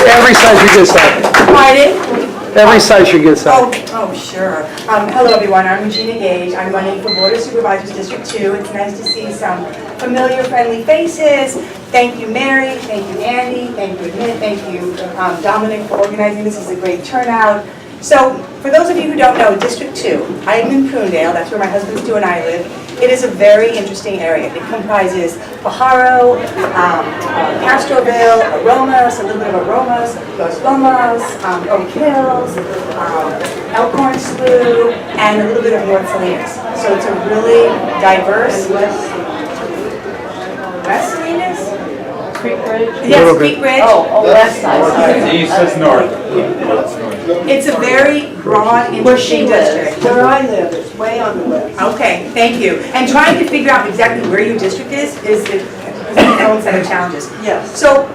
S15: Every side's your good side.
S12: Pardon?
S15: Every side's your good side.
S12: Oh, sure. Hello, everyone. I'm Regina Gage. I'm running for Board of Supervisors District 2. It's nice to see some familiar, friendly faces. Thank you, Mary. Thank you, Andy. Thank you, Admit. Thank you, Dominic, for organizing this. This is a great turnout. So, for those of you who don't know, District 2, I am in Prunedale. That's where my husband Stu and I live. It is a very interesting area. It comprises Pajaro, Castroville, Aromas, a little bit of Aromas, Los Lomas, Oak Hills, Elkhorn Slough, and a little bit of North Salinas. So it's a really diverse. West Salinas?
S14: Creek Ridge?
S12: Yes, Creek Ridge.
S14: Oh, west side, sorry.
S9: East is north.
S12: It's a very broad, interesting district.
S17: Where I live, it's way on the west.
S12: Okay, thank you. And trying to figure out exactly where your district is its own set of challenges.
S17: Yes.
S12: So,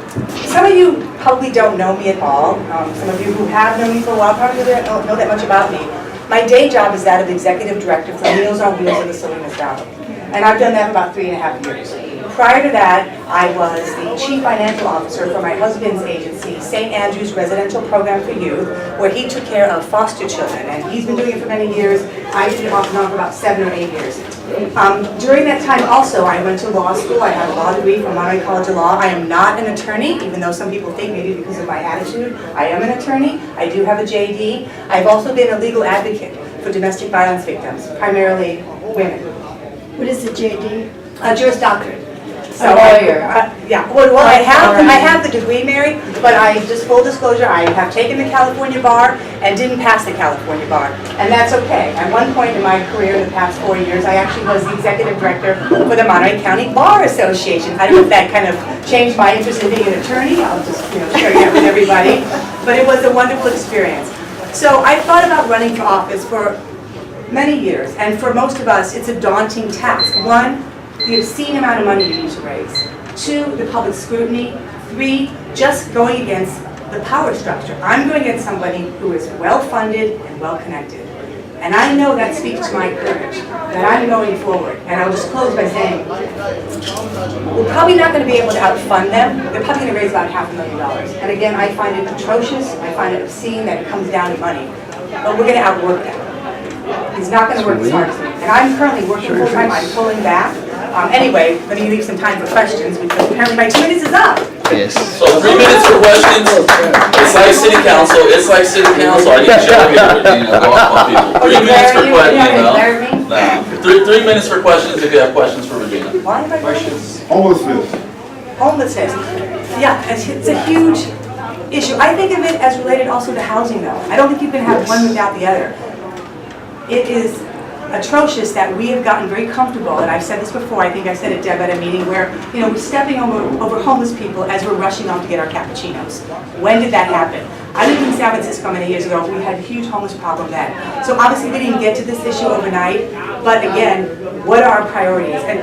S12: some of you probably don't know me at all. Some of you who have known me for a while probably don't know that much about me. My day job is that of Executive Director for Meals on Wheels in the Salinas Valley. And I've done that for about 3.5 years. Prior to that, I was the chief financial officer for my husband's agency, St. Andrew's Residential Program for Youth, where he took care of foster children, and he's been doing it for many years. I did it off and on for about 7 or 8 years. During that time also, I went to law school. I have a law degree from Monterey College of Law. I am not an attorney, even though some people think maybe because of my attitude. I am an attorney. I do have a JD. I've also been a legal advocate for domestic violence victims, primarily women.
S8: What is the JD?
S12: Juris Doctorate.
S14: A lawyer.
S12: Yeah, well, I have the degree, Mary, but just full disclosure, I have taken the California bar and didn't pass the California bar, and that's okay. At one point in my career, in the past 4 years, I actually was the executive director for the Monterey County Bar Association. I don't know if that kind of changed my interest in being an attorney. I'll just share that with everybody, but it was a wonderful experience. So I thought about running for office for many years, and for most of us, it's a daunting task. One, the obscene amount of money you need to raise. 2, the public scrutiny. 3, just going against the power structure. I'm going against somebody who is well-funded and well-connected. And I know that speaks to my courage, that I'm going forward. And I'll just close by saying, we're probably not going to be able to outfund them. They're probably going to raise about $500,000. And again, I find it atrocious. I find it obscene that it comes down to money. But we're going to outwork that. He's not going to work as hard as me. And I'm currently working full-time. I'm pulling back. Anyway, let me leave some time for questions because apparently my 2 minutes is up.
S3: Yes. So 3 minutes for questions. It's like city council. It's like city council. I need to show you. Go off on people. 3 minutes for questions. No. 3 minutes for questions if you have questions for Regina.
S12: Why have I questions?
S16: Homelessness.
S12: Homelessness. Yeah, it's a huge issue. I think of it as related also to housing though. I don't think you can have one without the other. It is atrocious that we have gotten very comfortable, and I've said this before, I think I said it, Deb, at a meeting where, we're stepping over homeless people as we're rushing off to get our cappuccinos. When did that happen? I lived in San Francisco many years ago. We had a huge homeless problem then. So obviously we didn't get to this issue overnight, but again, what are our priorities? And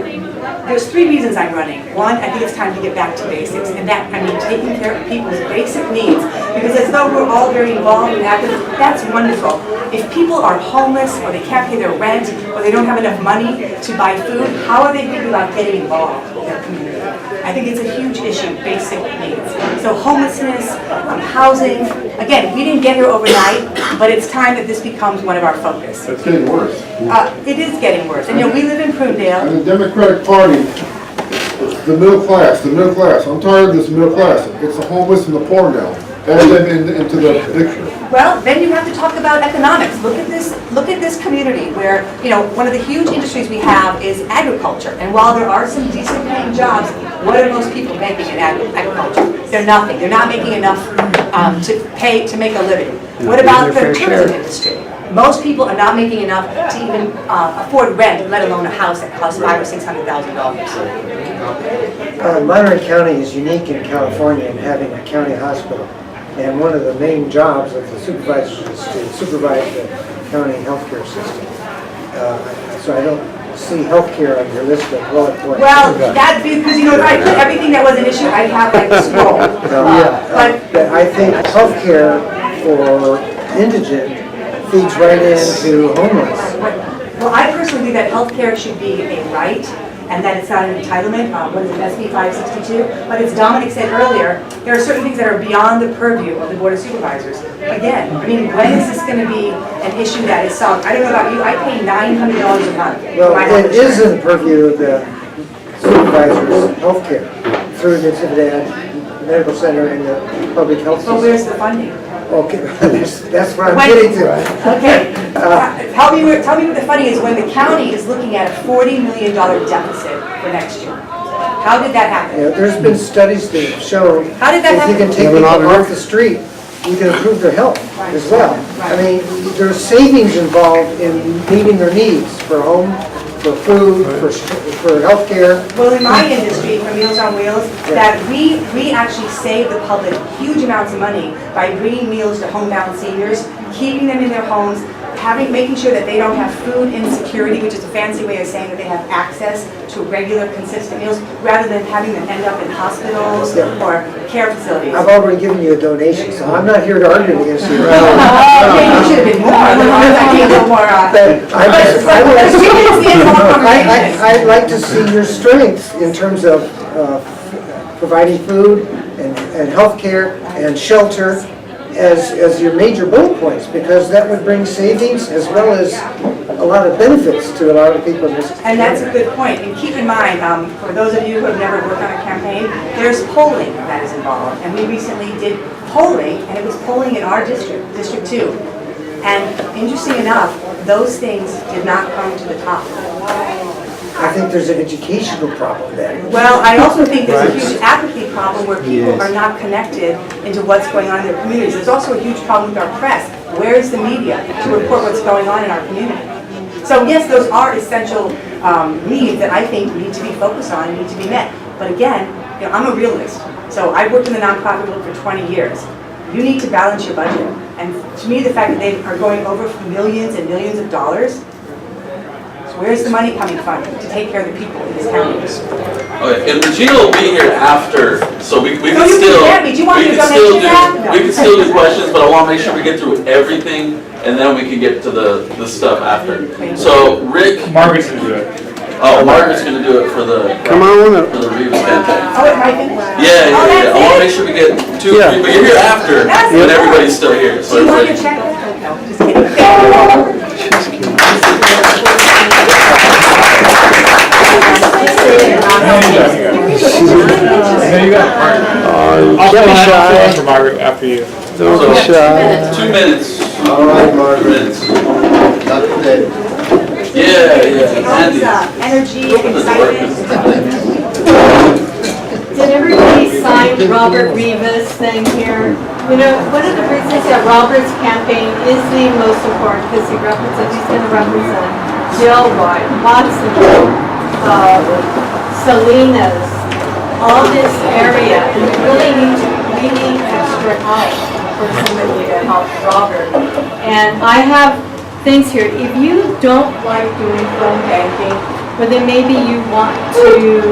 S12: there's 3 reasons I'm running. 1, I think it's time to get back to basics, and that, taking care of people's basic needs, because as though we're all very involved and active, that's wonderful. If people are homeless, or they can't pay their rent, or they don't have enough money to buy food, how are they thinking about getting involved in their community? I think it's a huge issue, basic needs. So homelessness, housing, again, we didn't get here overnight, but it's time that this becomes one of our focus.
S16: It's getting worse.
S12: It is getting worse. And we live in Prunedale.
S16: And the Democratic Party, the middle class. I'm tired of this middle class. It's the homeless and the poor now. Add them into the picture.
S12: Well, then you have to talk about economics. Look at this community where, one of the huge industries we have is agriculture. And while there are some decent paying jobs, what are most people making in agriculture? They're nothing. They're not making enough to make a living. What about the tourism industry? Most people are not making enough to even afford rent, let alone a house that costs $500,000 or $600,000.
S21: Monterey County is unique in California in having a county hospital. And one of the main jobs of the supervisors is to supervise the county healthcare system. So I don't see healthcare on your list of bullet points.
S12: Well, that's because, if I put everything that was an issue, I'd have like a scroll.
S21: But I think healthcare for indigent feeds right into homeless.
S12: Well, I personally believe that healthcare should be a right, and that it's not an entitlement. What is it, SB 562? But as Dominic said earlier, there are certain things that are beyond the purview of the Board of Supervisors. Again, when is this going to be an issue that is solved? I don't know about you, I pay $900 a month.
S21: Well, it is in the purview of the supervisors' healthcare through the Soledad Medical Center and the public health system.
S12: But where's the funding?
S21: Okay, that's what I'm getting to.
S12: Okay, tell me what the funny is when the county is looking at a $40 million deficit for next year. How did that happen?
S21: Yeah, there's been studies that have shown
S12: How did that happen?
S21: if you can take people off the street, you can improve their health as well. I mean, there's savings involved in meeting their needs for home, for food, for health care.
S12: Well, in my industry, for Meals on Wheels, that we actually save the public huge amounts of money by bringing meals to homebound seniors, keeping them in their homes, making sure that they don't have food insecurity, which is a fancy way of saying that they have access to regular, consistent meals, rather than having them end up in hospitals or care facilities.
S21: I've already given you a donation, so I'm not here to argue against you.
S12: Okay, you should have been more, otherwise I can't go more.
S21: I'd like to see your strength in terms of providing food and health care and shelter as your major bullet points, because that would bring savings as well as a lot of benefits to a lot of people in this community.
S12: And that's a good point. And keep in mind, for those of you who have never worked on a campaign, there's polling that is involved. And we recently did polling, and it was polling in our district, District 2. And interesting enough, those things did not come to the top.
S21: I think there's an educational problem there.
S12: Well, I also think there's a huge apathy problem where people are not connected into what's going on in their communities. There's also a huge problem with our press. Where is the media to report what's going on in our community? So yes, those are essential needs that I think need to be focused on and need to be met. But again, you know, I'm a realist. So I've worked in the nonprofit world for 20 years. You need to balance your budget. And to me, the fact that they are going over millions and millions of dollars, so where's the money coming from to take care of the people in this county?
S3: Okay, and Regina will be here after, so we can
S12: No, you
S3: still,
S12: can't be. Do you want me to donate to that? No.
S3: we can still do questions, but I want to make sure we get through everything, and then we can get to the stuff after. So Rick.
S9: Margaret's gonna do it.
S3: Oh, Margaret's gonna do it for the.
S15: Come on.
S3: For the Reeves campaign.
S12: Oh, it might finish?
S3: Yeah. I want to make sure we get 2 or 3, but you're here after, when everybody's still here.
S12: Do
S3: So
S12: you
S3: it's
S12: want
S3: like,
S12: your check? No, just kidding.
S9: There you go. I'll fill in for Margaret after you.
S15: Don't be shy.
S3: 2 minutes.
S1: All right, Margaret. Not today.
S3: Yeah.
S12: Energy, excitement.
S13: Did everybody sign Robert Rivas' thing here? You know, one of the reasons that Robert's campaign is the most important, because he's going to represent Jill Watson, Salinas, all this area, and we need extra help for somebody to help Robert. And I have things here. If you don't like doing phone banking, but then maybe you want to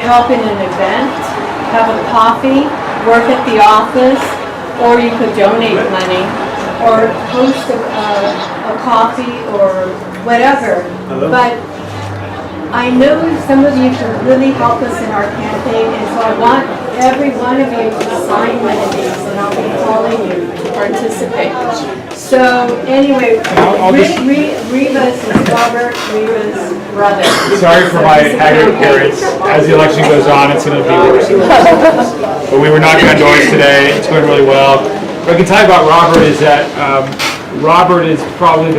S13: help in an event, have a coffee, work at the office, or you could donate money, or host a coffee or whatever. But I know some of you can really help us in our campaign, and so I want every one of you to sign one of these, and I'll be calling you to participate. So anyway, Rivas is Robert Rivas' brother.
S9: Sorry for my haggard appearance. As the election goes on, it's going to be worse and worse. But we were knocking on doors today. It's going really well. What I can tell you about Robert is that Robert is probably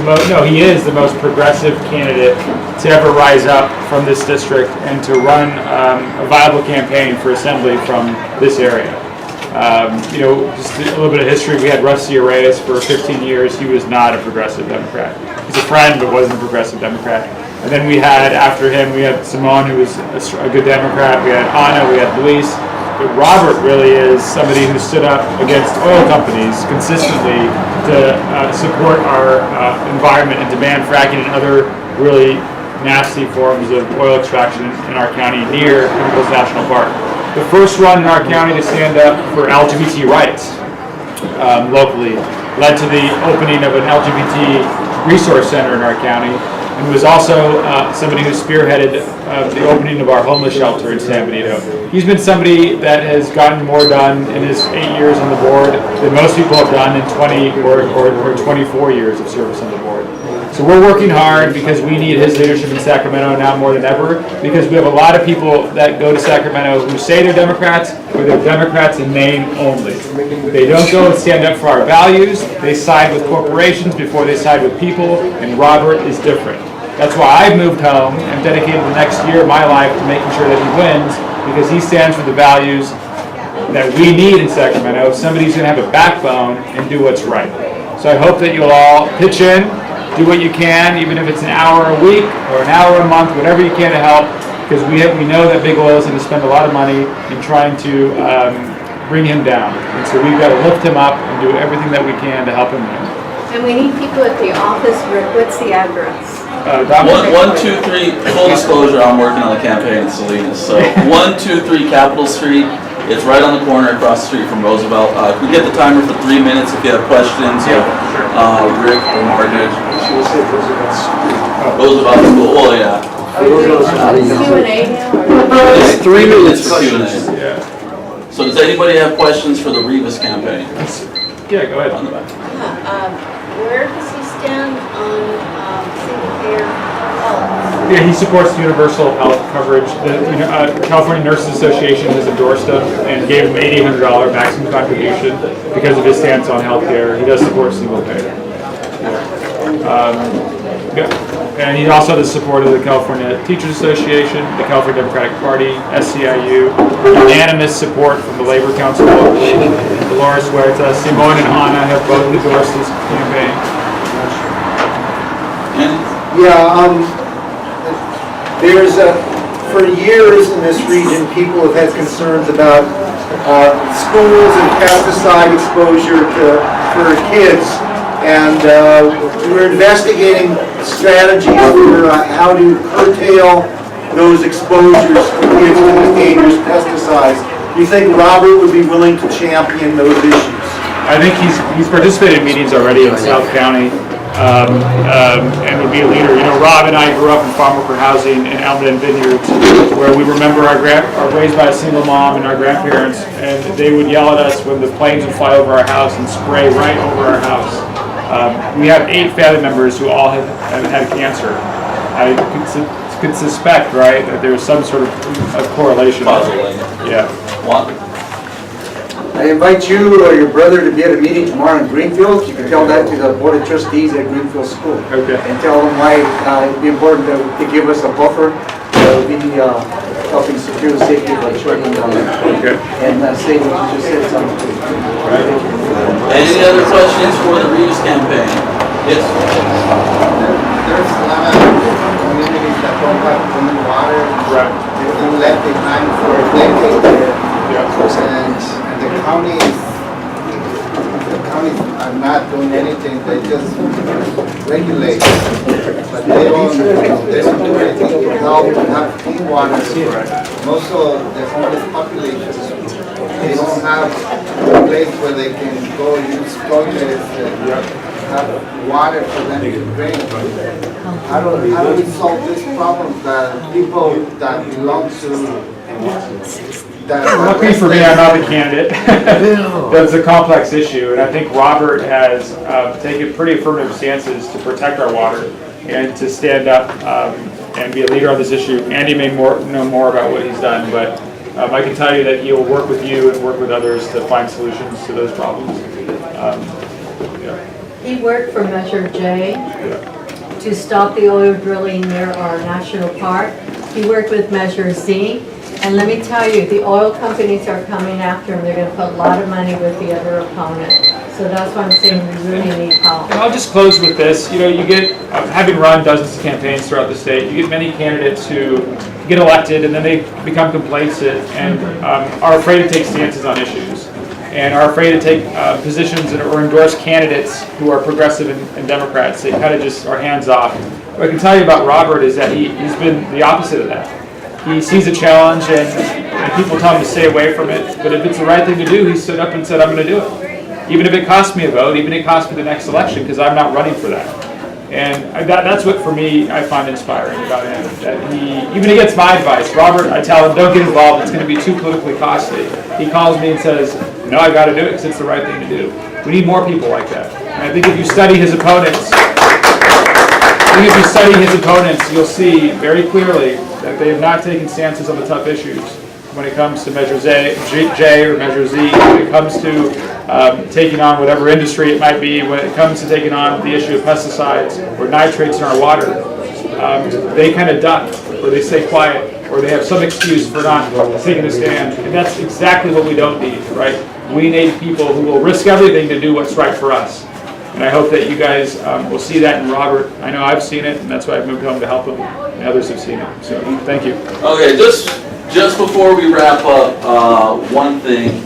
S9: he is the most progressive candidate to ever rise up from this district and to run a viable campaign for assembly from this area. Just a little bit of history. We had Rusty Arrayes for 15 years. He was not a progressive Democrat. He's a friend, but wasn't a progressive Democrat. And then we had, after him, we had Simone, who was a good Democrat. We had Anna, we had Luis. But Robert really is somebody who stood up against oil companies consistently to support our environment and demand fracking and other really nasty forms of oil extraction in our county near Gonzales National Park. The first one in our county to stand up for LGBT rights locally led to the opening of an LGBT resource center in our county, and was also somebody who spearheaded the opening of our homeless shelter in San Benito. He's been somebody that has gotten more done in his 8 years on the board than most people have done in 20 or 24 years of service on the board. So we're working hard because we need his leadership in Sacramento now more than ever, because we have a lot of people that go to Sacramento who say they're Democrats, but they're Democrats in name only. They don't go and stand up for our values. They side with corporations before they side with people, and Robert is different. That's why I've moved home and dedicated the next year of my life to making sure that he wins, because he stands for the values that we need in Sacramento. Somebody who's going to have a backbone and do what's right. So I hope that you'll all pitch in, do what you can, even if it's an hour a week or an hour a month, whatever you can to help, because we know that big oil is going to spend a lot of money in trying to bring him down. And so we've got to lift him up and do everything that we can to help him win.
S13: And we need people at the office. Rick, what's the address?
S3: 123, full disclosure, I'm working on the campaign in Salinas. So 123 Capitol Street. It's right on the corner across the street from Roosevelt. We get the timer for 3 minutes if you have questions. Rick or Margaret. Roosevelt School. Well, yeah.
S14: Q&A now?
S3: It's 3 minutes for Q&A. So does anybody have questions for the Rivas campaign?
S9: Yeah, go ahead.
S3: On the back.
S14: Where does he stand on single-payer health?
S9: Yeah, he supports universal health coverage. The California Nurses Association has endorsed him and gave him $800 maximum contribution because of his stance on health care. He does support single payer. And he also has the support of the California Teachers Association, the California Democratic Party, SCIU, unanimous support from the Labor Council, Dolores Huerta, Simone and Ana have both endorsed his campaign.
S10: Yeah, there's for years in this region, people have had concerns about schools and pesticide exposure for kids. And we're investigating strategies for how to curtail those exposures for kids to these dangerous pesticides. Do you think Robert would be willing to champion those issues?
S9: I think he's participated in meetings already in South County and would be a leader. You know, Rob and I grew up in farm worker housing in Almaden Vineyards, where we remember our raised by a single mom and our grandparents, and they would yell at us when the planes would fly over our house and spray right over our house. We have 8 family members who all have had cancer. I could suspect, right, that there's some sort of correlation. Yeah.
S2: I invite you or your brother to be at a meeting tomorrow in Greenfield. You can tell that to the Board of Trustees at Greenfield School.
S9: Okay.
S2: And tell them why it'd be important to give us a buffer to be helping secure the safety of our children down there.
S9: Okay.
S2: And say what you just said, something.
S3: Right. Any other questions for the Rivas campaign? Yes.
S7: There's a lot of communities that don't have clean water.
S9: Right.
S7: They've been left behind for decades there. And the counties are not doing anything. They just regulate, but they don't do anything to help have clean water. Most of the homeless population, they don't have a place where they can go use toilets and have water for them to drink. How do we solve this problem that people that belong to
S9: Luckily for me, I'm not the candidate. That's a complex issue, and I think Robert has taken pretty affirmative stances to protect our water and to stand up and be a leader on this issue. Andy may know more about what he's done, but I can tell you that he will work with you and work with others to find solutions to those problems.
S13: He worked for Measure J to stop the oil drilling near our national park. He worked with Measure Z. And let me tell you, the oil companies are coming after him. They're going to put a lot of money with the other opponent. So that's why I'm saying we really need help.
S9: And I'll just close with this. You know, you get, having run dozens of campaigns throughout the state, you get many candidates who get elected and then they become complacent and are afraid to take stances on issues and are afraid to take positions or endorse candidates who are progressive and Democrats. They kind of just are hands off. What I can tell you about Robert is that he's been the opposite of that. He sees a challenge and people tell him to stay away from it, but if it's the right thing to do, he stood up and said, I'm going to do it. Even if it costs me a vote, even if it costs me the next election, because I'm not running for that. And that's what, for me, I find inspiring about him. That even he gets my advice. Robert, I tell him, don't get involved, it's going to be too politically costly. He calls me and says, no, I got to do it because it's the right thing to do. We need more people like that. And I think if you study his opponents, you'll see very clearly that they have not taken stances on the tough issues when it comes to Measure J or Measure Z, when it comes to taking on whatever industry it might be, when it comes to taking on the issue of pesticides or nitrates in our water. They kind of duck, or they stay quiet, or they have some excuse for not taking a stand. And that's exactly what we don't need, right? We need people who will risk everything to do what's right for us. And I hope that you guys will see that in Robert. I know I've seen it, and that's why I've moved home to help him, and others have seen it. So, thank you.
S3: Okay, just before we wrap up, one thing.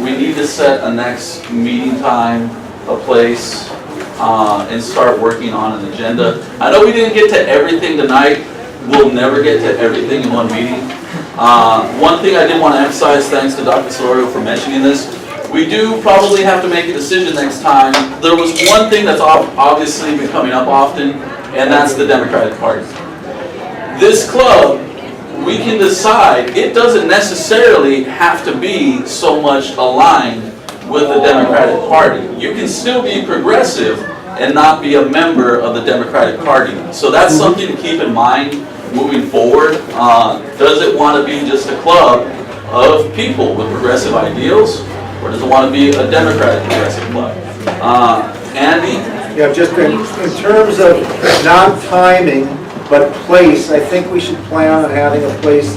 S3: We need to set a next meeting time, a place. and start working on an agenda. I know we didn't get to everything tonight. We'll never get to everything in one meeting. One thing I did want to emphasize, thanks to Dr. Solorio for mentioning this, we do probably have to make a decision next time. There was one thing that's obviously been coming up often, and that's the Democratic Party. This club, we can decide, it doesn't necessarily have to be so much aligned with the Democratic Party. You can still be progressive and not be a member of the Democratic Party. So that's something to keep in mind moving forward. Does it want to be just a club of people with progressive ideals, or does it want to be a Democratic progressive club? Andy?
S10: Yeah, just in terms of not timing, but place, I think we should plan on having a place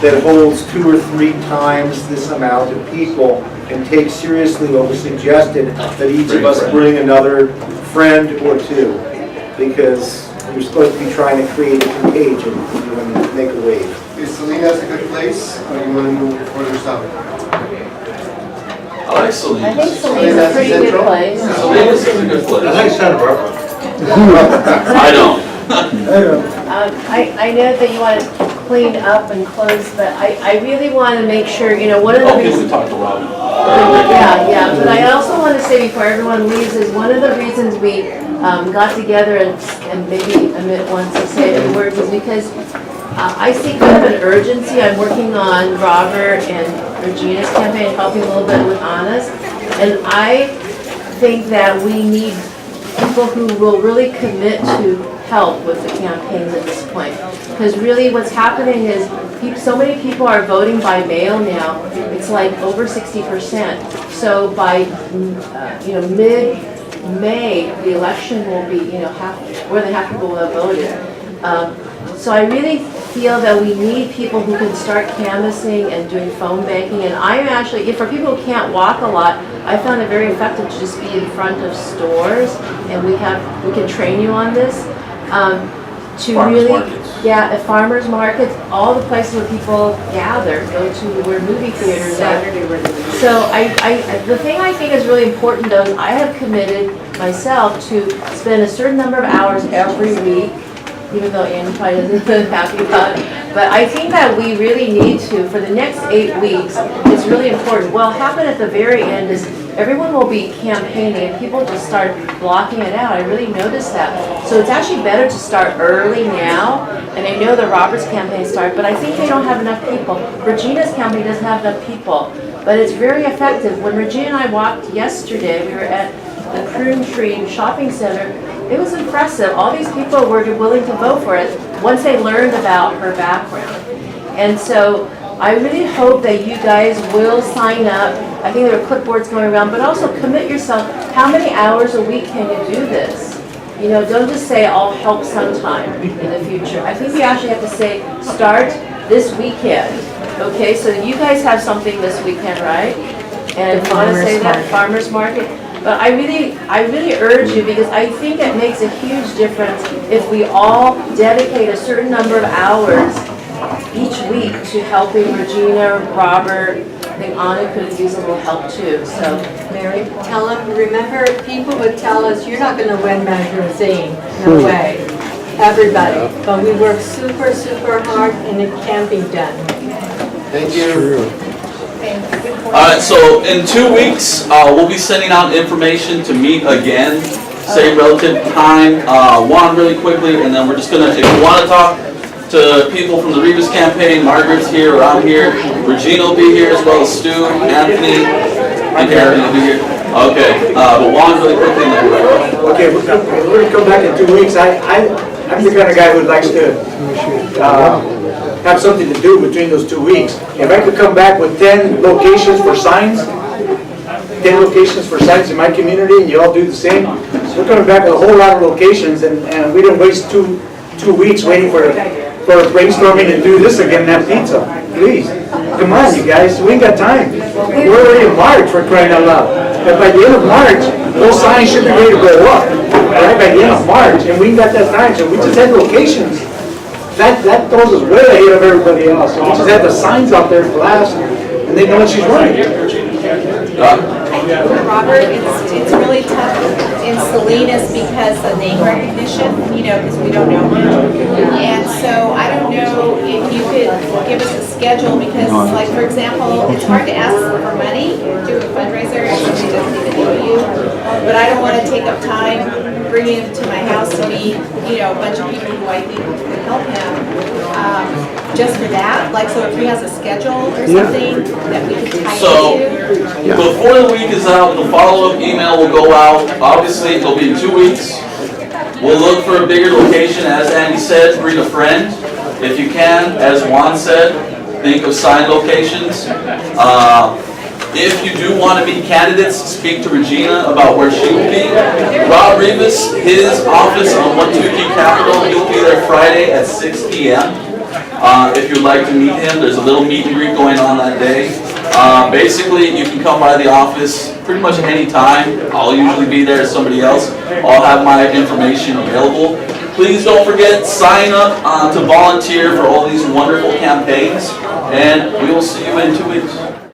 S10: that holds 2 or 3 times this amount of people and take seriously what was suggested, that each of us bring another friend or 2, because you're supposed to be trying to create a contagion and make a wave.
S1: Is Salinas a good place, or you want to move further south?
S3: I like Salinas.
S14: I think Salinas is a pretty good place.
S3: Salinas is a good place.
S18: I like Santa Barbara.
S3: I don't.
S14: I know that you want to clean up and close, but I really want to make sure, you know, one of the reasons.
S3: We talked to Robin.
S14: Yeah, but I also want to say before everyone leaves is one of the reasons we got together and maybe Amit wants to say a few words is because I see kind of an urgency. I'm working on Robert and Regina's campaign, helping a little bit with Anna's, and I think that we need people who will really commit to help with the campaigns at this point. Because really what's happening is so many people are voting by mail now. It's like over 60%. So by mid-May, the election will be more than half people will have voted. So I really feel that we need people who can start canvassing and doing phone banking. And I'm actually, for people who can't walk a lot, I found it very effective to just be in front of stores, and we can train you on this. At farmers markets, all the places where people gather, go to where movie theaters are. So the thing I think is really important though is I have committed myself to spend a certain number of hours every week, even though Andy probably isn't happy about it. But I think that we really need to, for the next 8 weeks, it's really important. What'll happen at the very end is everyone will be campaigning and people just start blocking it out. I really noticed that. So it's actually better to start early now. And I know the Roberts campaign started, but I think they don't have enough people. Regina's campaign doesn't have enough people, but it's very effective. When Regina and I walked yesterday, we were at the Prunedale shopping center. It was impressive. All these people were willing to vote for it once they learned about her background. And so I really hope that you guys will sign up. I think there are clipboards going around, but also commit yourself. How many hours a week can you do this? Don't just say, I'll help sometime in the future. I think you actually have to say, start this weekend. Okay, so you guys have something this weekend, right? And I want to say that farmers market. But I really urge you, because I think it makes a huge difference if we all dedicate a certain number of hours each week to helping Regina, Robert. I think Anna could use a little help too. So,
S13: Mary, tell them, remember, people would tell us, you're not going to win magazine. No way. Everybody. But we work super, super hard and it can be done.
S1: Thank you.
S3: Alright, so in 2 weeks, we'll be sending out information to meet again, same relative time. Juan, really quickly, and then we're just gonna, if you want to talk to people from the Rivas campaign, Margaret's here, or I'm here, Regina will be here, as well as Stu, Anthony. I think Anthony will be here. Okay, but Juan, really quickly, and then we're
S10: Okay, we're going to come back in 2 weeks. I'm the kind of guy who likes to have something to do between those 2 weeks. If I could come back with 10 locations for signs, 10 locations for signs in my community, and you all do the same, we're coming back with a whole lot of locations, and we didn't waste two weeks waiting for brainstorming and do this again and have pizza. Please, come on, you guys, we ain't got time. We're already in March, for crying out loud. And by the end of March, those signs should be ready to go up. Right, by the end of March, and we ain't got that time, so we just had locations. That throws us way ahead of everybody else. So we just had the signs out there blast, and they know what she's running.
S20: Robert, it's really tough in Salinas because of name recognition, you know, because we don't know him. And so I don't know if you could give us a schedule, because like, for example, it's hard to ask for money, do a fundraiser, if somebody doesn't even know you. But I don't want to take up time bringing him to my house to meet, you know, a bunch of people who I think could help him. Just for that, like, so if he has a schedule or something that we can tie into.
S3: Before the week is out, the follow-up email will go out. Obviously, it'll be in 2 weeks. We'll look for a bigger location, as Andy said, bring a friend. If you can, as Juan said, think of signed locations. If you do want to meet candidates, speak to Regina about where she will be. Rob Rivas, his office on 123 Capitol, he'll be there Friday at 6 p.m. If you'd like to meet him, there's a little meet and greet going on that day. Basically, you can come by the office pretty much any time. I'll usually be there as somebody else. I'll have my information available. Please don't forget, sign up to volunteer for all these wonderful campaigns, and we will see you in 2 weeks.